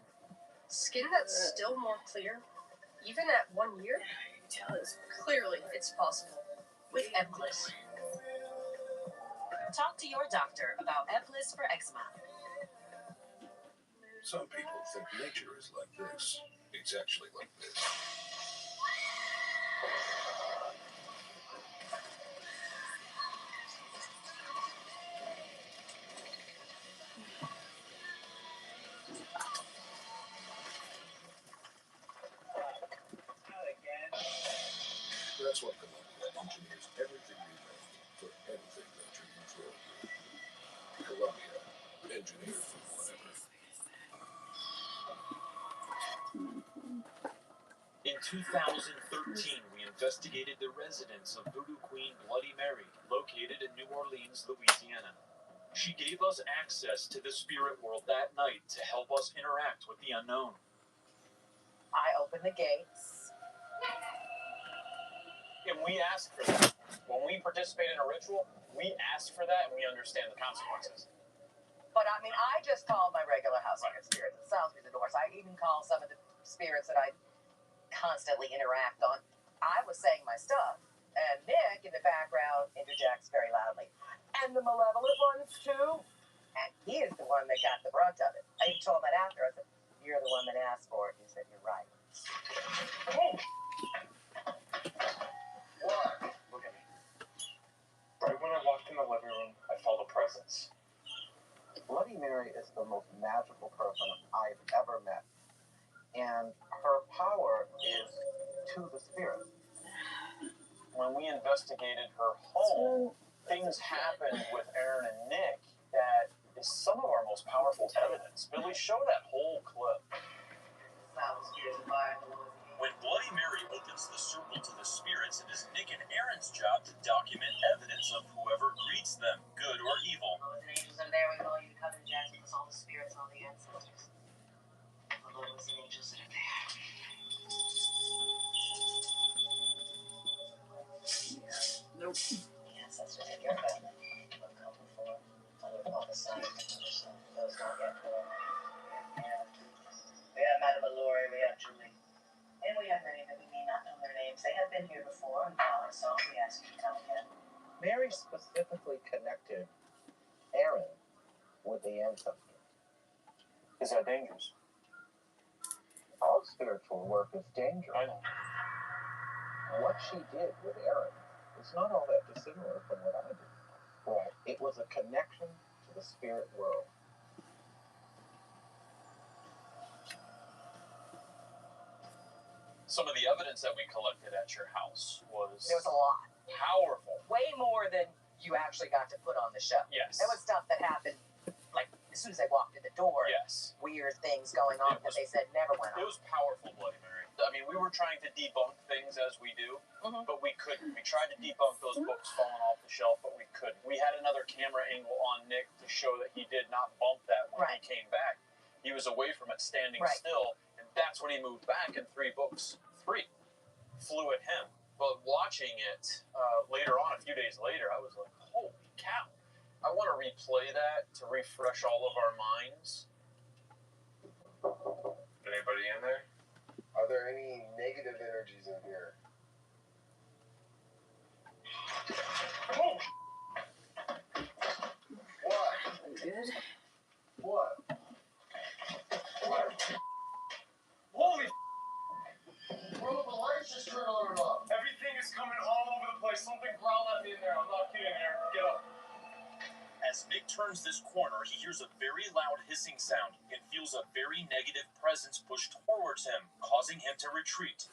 Skin that's still more clear, even at 1 year, tells clearly it's possible With Ebglyss. Talk to your doctor about Ebglyss for eczema. Some people think nature is like this. It's actually like this. That's what Columbia engineers everything we make for anything that you control. Columbia, engineered for whatever. In 2013, we investigated the residence of Voodoo Queen Bloody Mary, located in New Orleans, Louisiana. She gave us access to the spirit world that night to help us interact with the unknown. I opened the gates. And we ask for that. When we participate in a ritual, we ask for that and we understand the consequences. But I mean, I just called my regular house spirits. It sounds through the doors. I even call some of the spirits that I constantly interact on. I was saying my stuff, and Nick in the background interjects very loudly. And the malevolent ones too. And he is the one that got the brunt of it. I even told him that after. I said, "You're the one that asked for it." He said, "You're right." Hey. What? Look at me. Right when I walked in the living room, I felt a presence. Bloody Mary is the most magical person I've ever met. And her power is to the spirit. When we investigated her home, things happened with Aaron and Nick that is some of our most powerful evidence. Billy, show that whole clip. When Bloody Mary opens the circle to the spirits, it is Nick and Aaron's job to document evidence of whoever greets them, good or evil. The angels are there. We call you to come and jazz with all the spirits and all the ancestors. The Lord was the angels that are there. Nope. The ancestors in your family have come before. On the side. Those don't get born. We have Madame Allure, we have Julie. And we have many that we may not know their names. They have been here before and followed us on. We ask you to come again. Mary specifically connected Aaron with the ancestor. Is that dangerous? All spiritual work is dangerous. I know. What she did with Aaron It's not all that dissimilar from what I do. Right. It was a connection to the spirit world. Some of the evidence that we collected at your house was There was a lot. powerful. Way more than you actually got to put on the show. Yes. There was stuff that happened, like, as soon as they walked in the door. Yes. Weird things going on that they said never went It on. was powerful, Bloody Mary. I mean, we were trying to debunk things as we do, but we couldn't. We tried to debunk those books falling off the shelf, but we couldn't. We had another camera angle on Nick to show that he did not bump that when he came back. He was away from it standing still, and that's when he moved back, and three flew at him. But watching it later on, a few days later, I was like, holy cow. I want to replay that to refresh all of our minds. Anybody in there? Are there any negative energies in here? Oh. What? Good. What? Holy. Bro, the lights just turned on and off. Everything is coming all over the place. Something growled at me in there. I'm not kidding here. Get up. As Nick turns this corner, he hears a very loud hissing sound and feels a very negative presence push towards him, causing him to retreat.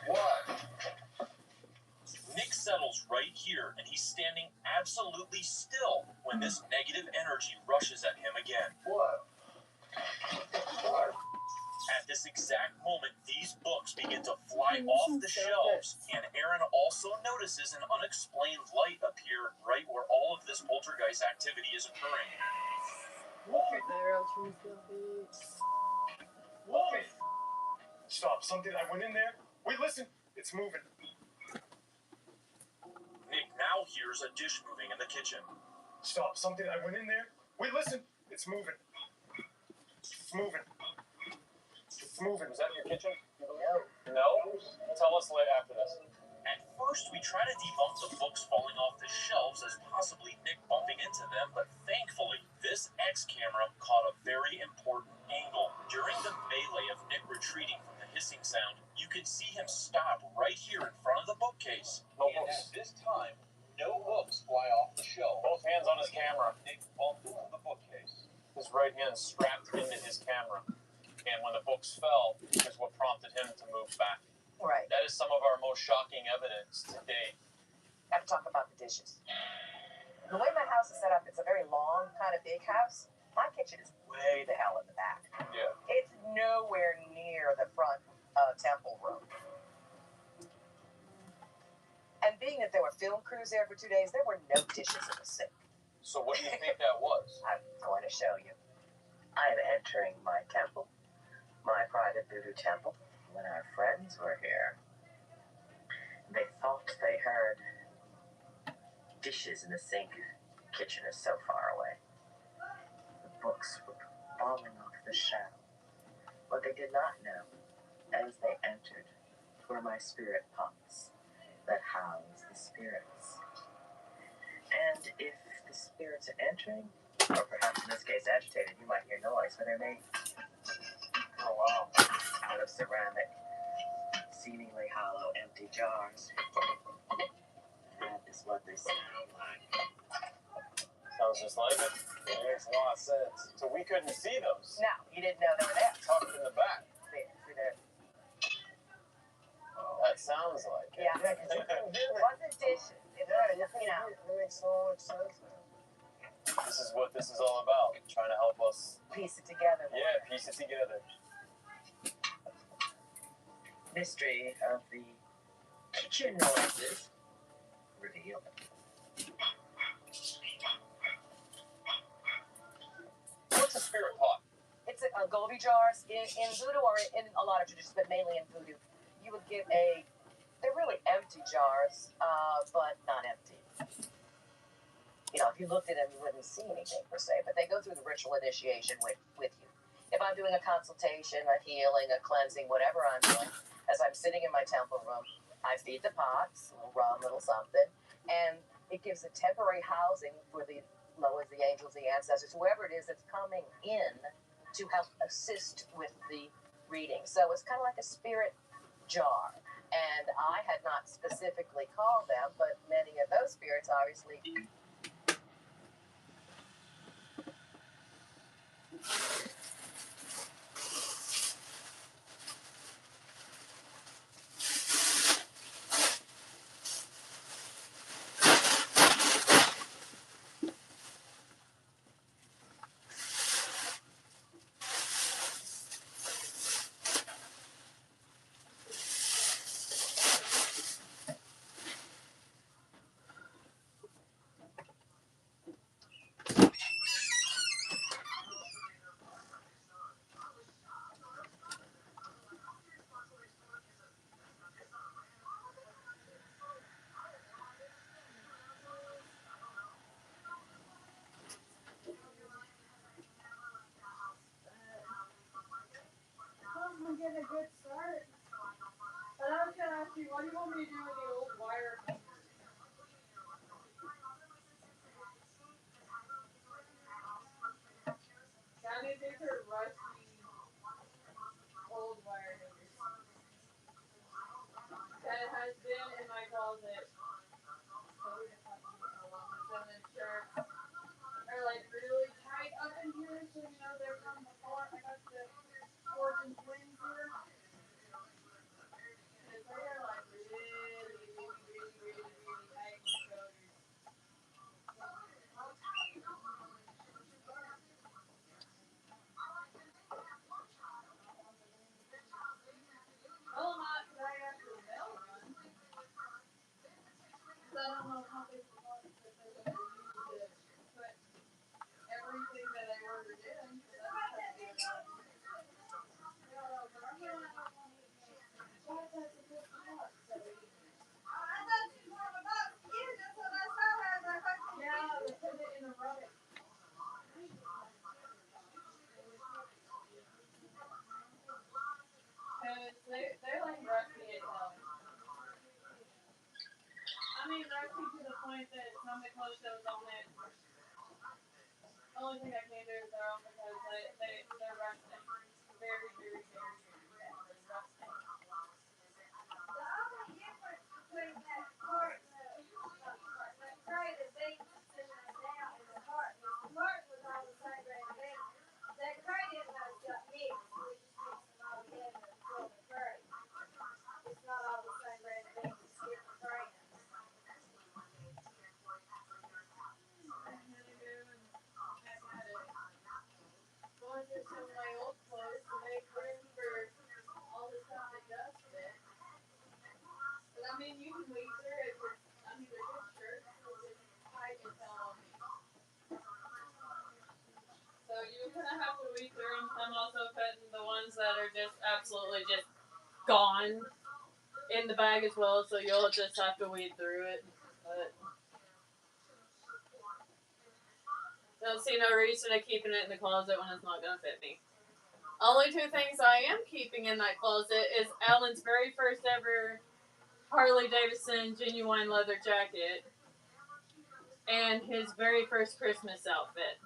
What? Nick settles right here, and he's standing absolutely still when this negative energy rushes at him again. What? At this exact moment, these books begin to fly off the shelves, and Aaron also notices an unexplained light appear right where all of this poltergeist activity is occurring. Holy. Stop. Something. I went in there. Wait, listen. It's moving. Nick now hears a dish moving in the kitchen. Stop. Something. I went in there. Wait, listen. It's moving. It's moving. It's moving. Was that in your kitchen? No. No? Tell us later after this. At first, we try to debunk the books falling off the shelves as possibly Nick bumping into them, but thankfully, this X camera caught a very important angle. During the melee of Nick retreating from the hissing sound, you can see him stop right here in front of the bookcase. No books. At this time, no books fly off the shelf. Both hands on his camera. Nick bumped into the bookcase. His right hand strapped into his camera. And when the books fell, is what prompted him to move back. Right. That is some of our most shocking evidence to date. Have to talk about the dishes. The way my house is set up, it's a very long, kind of big house. My kitchen is way the hell in the back. Yeah. It's nowhere near the front temple room. And being that there were film crews there for 2 days, there were no dishes in the sink. So what do you think that was? I'm going to show you. I'm entering my temple, my private voodoo temple, when our friends were here. They thought they heard dishes in the sink. Kitchen is so far away. The books were falling off the shelf. What they did not know, as they entered, were my spirit pots that house the spirits. And if the spirits are entering, or perhaps in this case agitated, you might hear noise, for they're made out of ceramic, seemingly hollow, empty jars. That is what they sound like. Sounds just like it. It makes a lot of sense. So we couldn't see those. No, you didn't know they were there. Tucked in the back. See there. That sounds like it. Yeah, because it wasn't dishes. It was, you know. It makes so much sense now. This is what this is all about. Trying to help us. Piece it together. Yeah, piece it together. Mystery of the kitchen noises revealed. What's a spirit pot? It's a Gobi jars in voodoo, or in a lot of traditions, but mainly in voodoo. You would get they're really empty jars, but not empty. You know, if you looked at them, you wouldn't see anything per se, but they go through the ritual initiation with you. If I'm doing a consultation, a healing, a cleansing, whatever I'm doing, as I'm sitting in my temple room, I feed the pots, a little rum, little something, and it gives a temporary housing for the angels, the ancestors, whoever it is that's coming in to help assist with the reading. So it's kind of like a spirit jar. And I had not specifically called them, but many of those spirits obviously. I'm getting a good start. But I was gonna ask you, what do you want me to do with the old wire? I mean, these are rusty old wire hangers. That has been in my closet. They're like really tight up in here, so you know they're from before. I got the Fortune Twins here. And they're like really tight shoulders. Well, not right after the bell run. So I don't know how they want that they're going to use to put everything that I ordered in. So that's good. Yeah, they put it in a rubber. Because they're like rusty as hell. I mean, rusty to the point that some of the clothes goes on it. The only thing I can't do is throw them because they're rusty. Very rusty. The only difference between that cart and that crate of beans sitting down in the cart was all the same brand of beans. That crate is not got mixed. We just mix them all together and fill the crate. It's not all the same brand of beans. It's different brands. Going through some of my old clothes to make room for all the stuff that does fit. But I mean, you can weed through it. I mean, they're good shirts. They're just tight as hell on me. So you're gonna have to weed through them. I'm also putting the ones that are just absolutely just gone in the bag as well. So you'll just have to weed through it. But don't see no reason to keeping it in the closet when it's not gonna fit me. Only two things I am keeping in that closet is Alan's very first ever Harley Davidson genuine leather jacket and his very first Christmas outfit.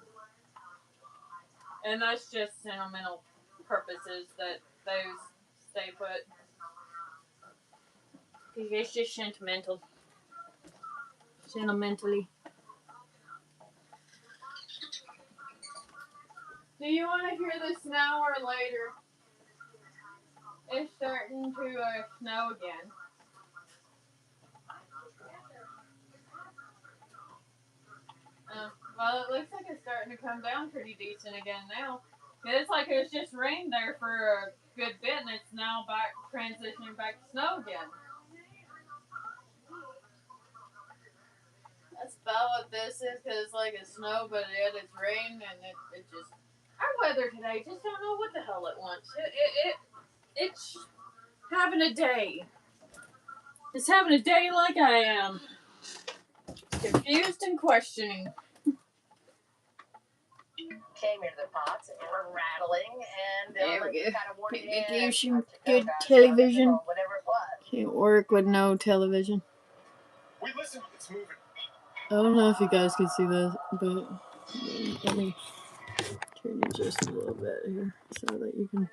And that's just sentimental purposes that those stay put. It's just sentimental. Sentimentally. Do you want to hear this now or later? It's starting to snow again. Well, it looks like it's starting to come down pretty decent again now. It's like it's just rained there for a good bit, and it's now back transitioning back to snow again. That's about what this is, because it's like it's snow, but yet it's rain, and it just... Our weather today just don't know what the hell it wants. It's having a day. It's having a day like I am. Confused and questioning. Came into the pots and were rattling, and there we go. kind of wanted It in. gives you good television. Whatever it was. Can't work with no television. We listen, it's moving. I don't know if you guys can see this, but let me Turn it just a little bit here so that you can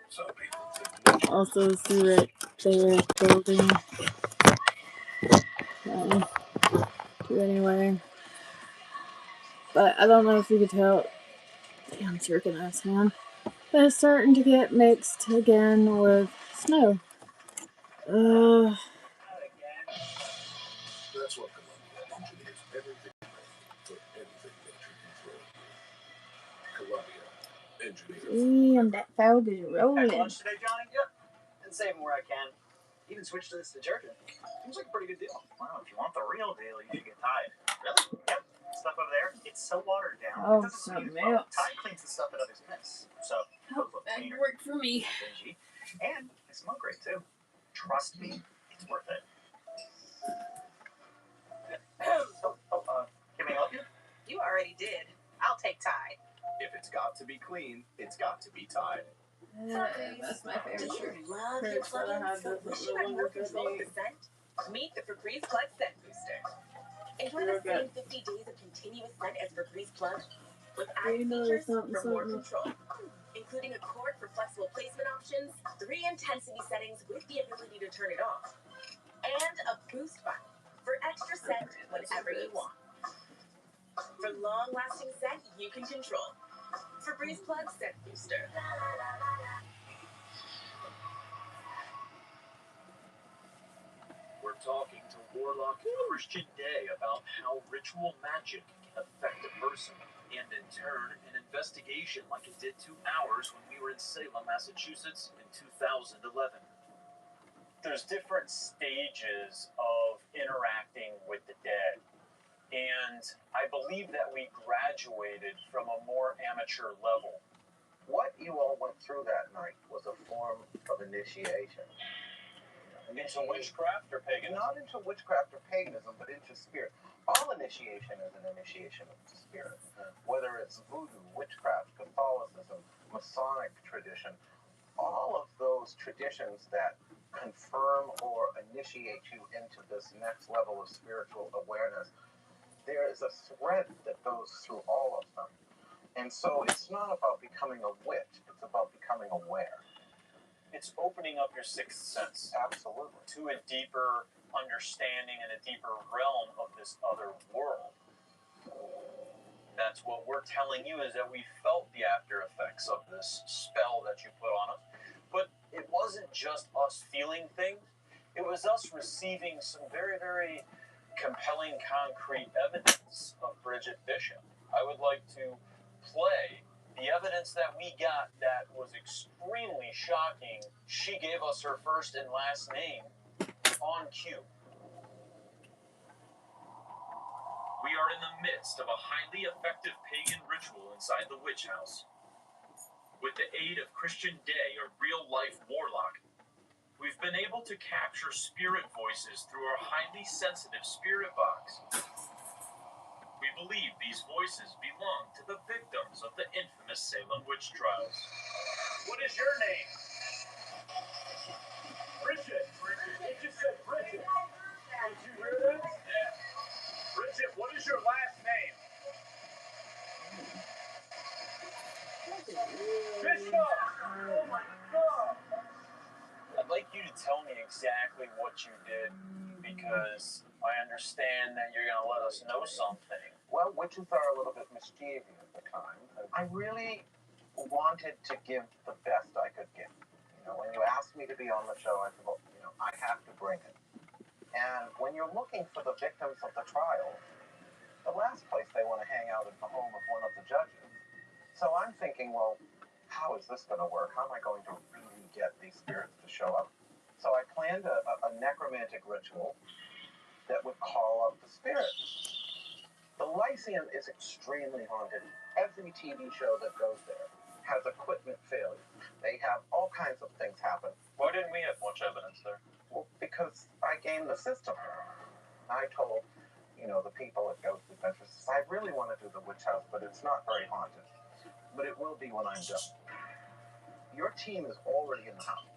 also see right there building. Do anyway. But I don't know if you could tell. Damn, jerking ass man. But it's starting to get mixed again with snow. That's what Columbia engineers everything for anything nature can throw. Columbia engineers. Damn, that fog is Had rolling. lunch today, Johnny? Yep. And saving where I can. Even switch to this detergent. Seems like a pretty good deal. Wow, if you want the real deal, you should get Tide. Really? Yep. Stuff over there, it's so watered down. Oh, It doesn't something smell well. else. Tide cleans the stuff that others miss. So, Oh, that worked for me. dingy. And they smell great too. Trust me, it's worth it. Can we help you? You already did. I'll take Tide. If it's got to be clean, it's got to be Tide. That's my favorite Do shirt. you love your plugins? So wish you had more control of the scent? Meet the Febreze Plug Scent Booster. Enjoy the same 50 days of continuous scent as Febreze Plug with added features for more control, including a cord for flexible placement options, 3 intensity settings with the ability to turn it off, and a boost button for extra scent whenever you want. For long-lasting scent you can control. Febreze Plug Scent Booster. We're talking to Warlock Christian Day about how ritual magic can affect a person, and in turn, an investigation like it did to ours when we were in Salem, Massachusetts in 2011. There's different stages of interacting with the dead. And I believe that we graduated from a more amateur level. What you all went through that night was a form of initiation. Into witchcraft or paganism? Not into witchcraft or paganism, but into spirit. All initiation is an initiation of the spirit. Whether it's voodoo, witchcraft, Catholicism, Masonic tradition, all of those traditions that confirm or initiate you into this next level of spiritual awareness, there is a thread that goes through all of them. And so it's not about becoming a witch, it's about becoming aware. It's opening up your sixth sense. Absolutely. To a deeper understanding and a deeper realm of this other world. That's what we're telling you, is that we felt the after effects of this spell that you put on us. But it wasn't just us feeling things. It was us receiving some very, very compelling, concrete evidence of Bridget Bishop. I would like to play the evidence that we got that was extremely shocking. She gave us her first and last name on cue. We are in the midst of a highly effective pagan ritual inside the witch house. With the aid of Christian Day, a real-life warlock, we've been able to capture spirit voices through our highly sensitive spirit box. We believe these voices belong to the victims of the infamous Salem witch trials. What is your name? Bridget. It just said Bridget. Did you hear that? Yeah. Bridget, what is your last name? Bishop! Oh my God! I'd like you to tell me exactly what you did, because I understand that you're going to let us know something. Well, witches are a little bit mischievous at the time. I really wanted to give the best I could give. You know, when you asked me to be on the show, I said, well, you know, I have to bring it. And when you're looking for the victims of the trial, the last place they want to hang out is the home of one of the judges. So I'm thinking, well, how is this going to work? How am I going to really get these spirits to show up? So I planned a necromantic ritual that would call up the spirits. The Lyceum is extremely haunted. Every TV show that goes there has equipment failure. They have all kinds of things happen. Why didn't we have much evidence there? Well, because I gamed the system. I told, you know, the people at Ghost Adventures, I really want to do the witch house, but it's not very haunted. But it will be when I'm done. Your team is already in the house.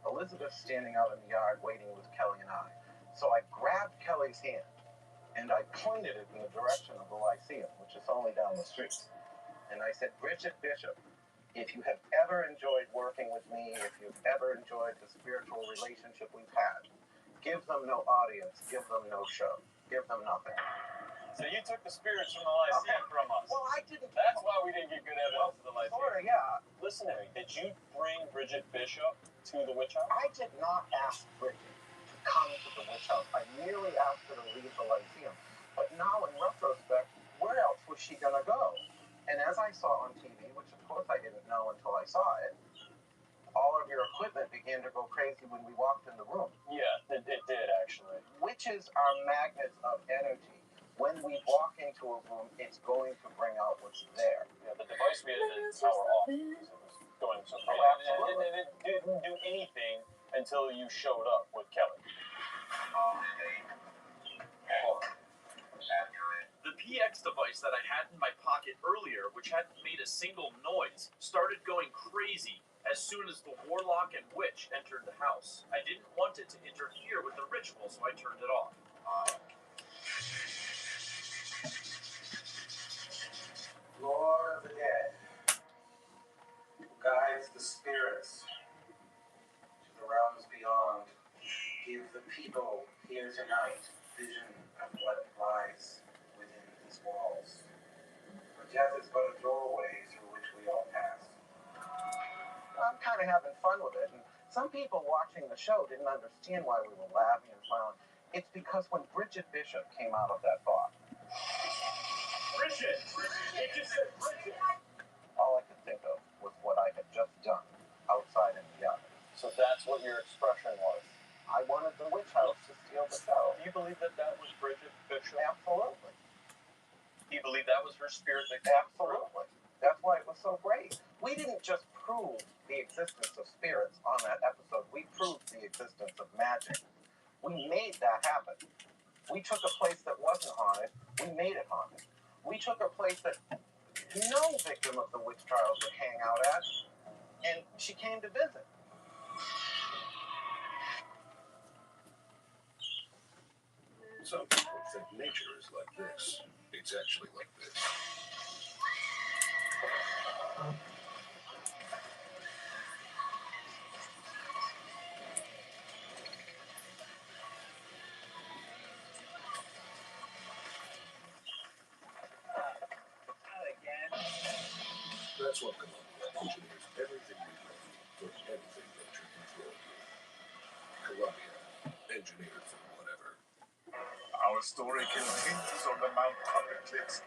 Elizabeth's standing out in the yard waiting with Kelly and I. So I grabbed Kelly's hand and I pointed it in the direction of the Lyceum, which is only down the street. And I said, Bridget Bishop, if you have ever enjoyed working with me, if you've ever enjoyed the spiritual relationship we've had, give them no audience, give them no show, give them nothing. So you took the spirits from the Lyceum from us. Well, I didn't. That's why we didn't get good evidence of the Lyceum. Sorta, yeah. Listen to me. Did you bring Bridget Bishop to the witch house? I did not ask Bridget to come to the witch house. I merely asked her to leave the Lyceum. But now, in retrospect, where else was she going to go? And as I saw on TV, which of course I didn't know until I saw it, all of your equipment began to go crazy when we walked in the room. Yeah, it did, actually. Witches are magnets of energy. When we walk into a room, it's going to bring out what's there. Yeah, the device we had to power off. It was going so crazy. Absolutely. And it didn't do anything until you showed up with Kelly. The PX device that I had in my pocket earlier, which hadn't made a single noise, started going crazy as soon as the warlock and witch entered the house. I didn't want it to interfere with the ritual, so I turned it off. Lord of the dead, who guides the spirits to the realms beyond, give the people here tonight vision of what lies within these walls. For death is but a doorway through which we all pass. I'm kind of having fun with it, and some people watching the show didn't understand why we were laughing and smiling. It's because when Bridget Bishop came out of that thought, Bridget! It just said Bridget! all I could think of was what I had just done outside in the yard. So that's what your expression was. I wanted the witch house to steal the show. Do you believe that was Bridget Bishop? Absolutely. Do you believe that was her spirit that Absolutely. That's why it was so great. We didn't just prove the existence of spirits on that episode. We proved the existence of magic. We made that happen. We took a place that wasn't haunted. We made it haunted. We took a place that no victim of the witch trials would hang out at, and she came to visit. Some people think nature is like this. It's actually like this. That's what Columbia engineers everything we love for anything nature can throw at you. Columbia, engineered for whatever. Our story continues on the Mount Carmel cliffs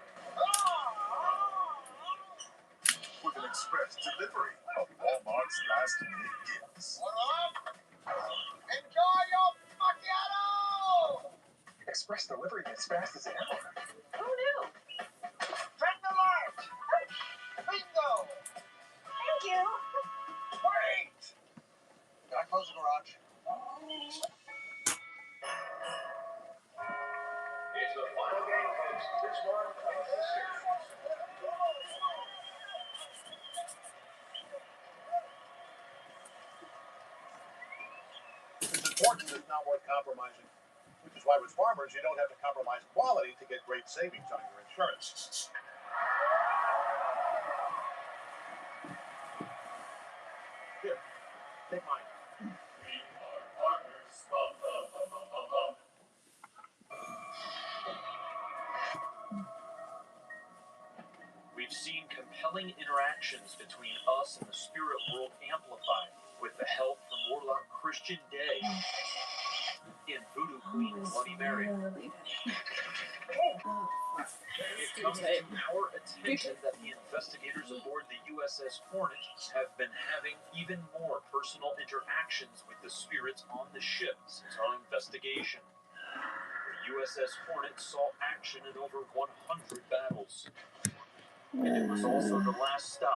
with an express delivery of Walmart's last minute gifts. What up? Enjoy your macchiato! Express delivery as fast as an hour. Who knew? Friend alert! Bingo! Thank you. Wait! Can I close the garage? It's the final game, folks. Which one wins the series? It's important, it's not worth compromising. Which is why with Farmers, you don't have to compromise quality to get great savings on your insurance. Here, take mine. We've seen compelling interactions between us and the spirit world amplified with the help from Warlock Christian Day in Voodoo Queen Bloody Mary. It comes to our attention that the investigators aboard the USS Hornet have been having even more personal interactions with the spirits on the ship since our investigation. The USS Hornet saw action in over 100 battles. And it was also the last stop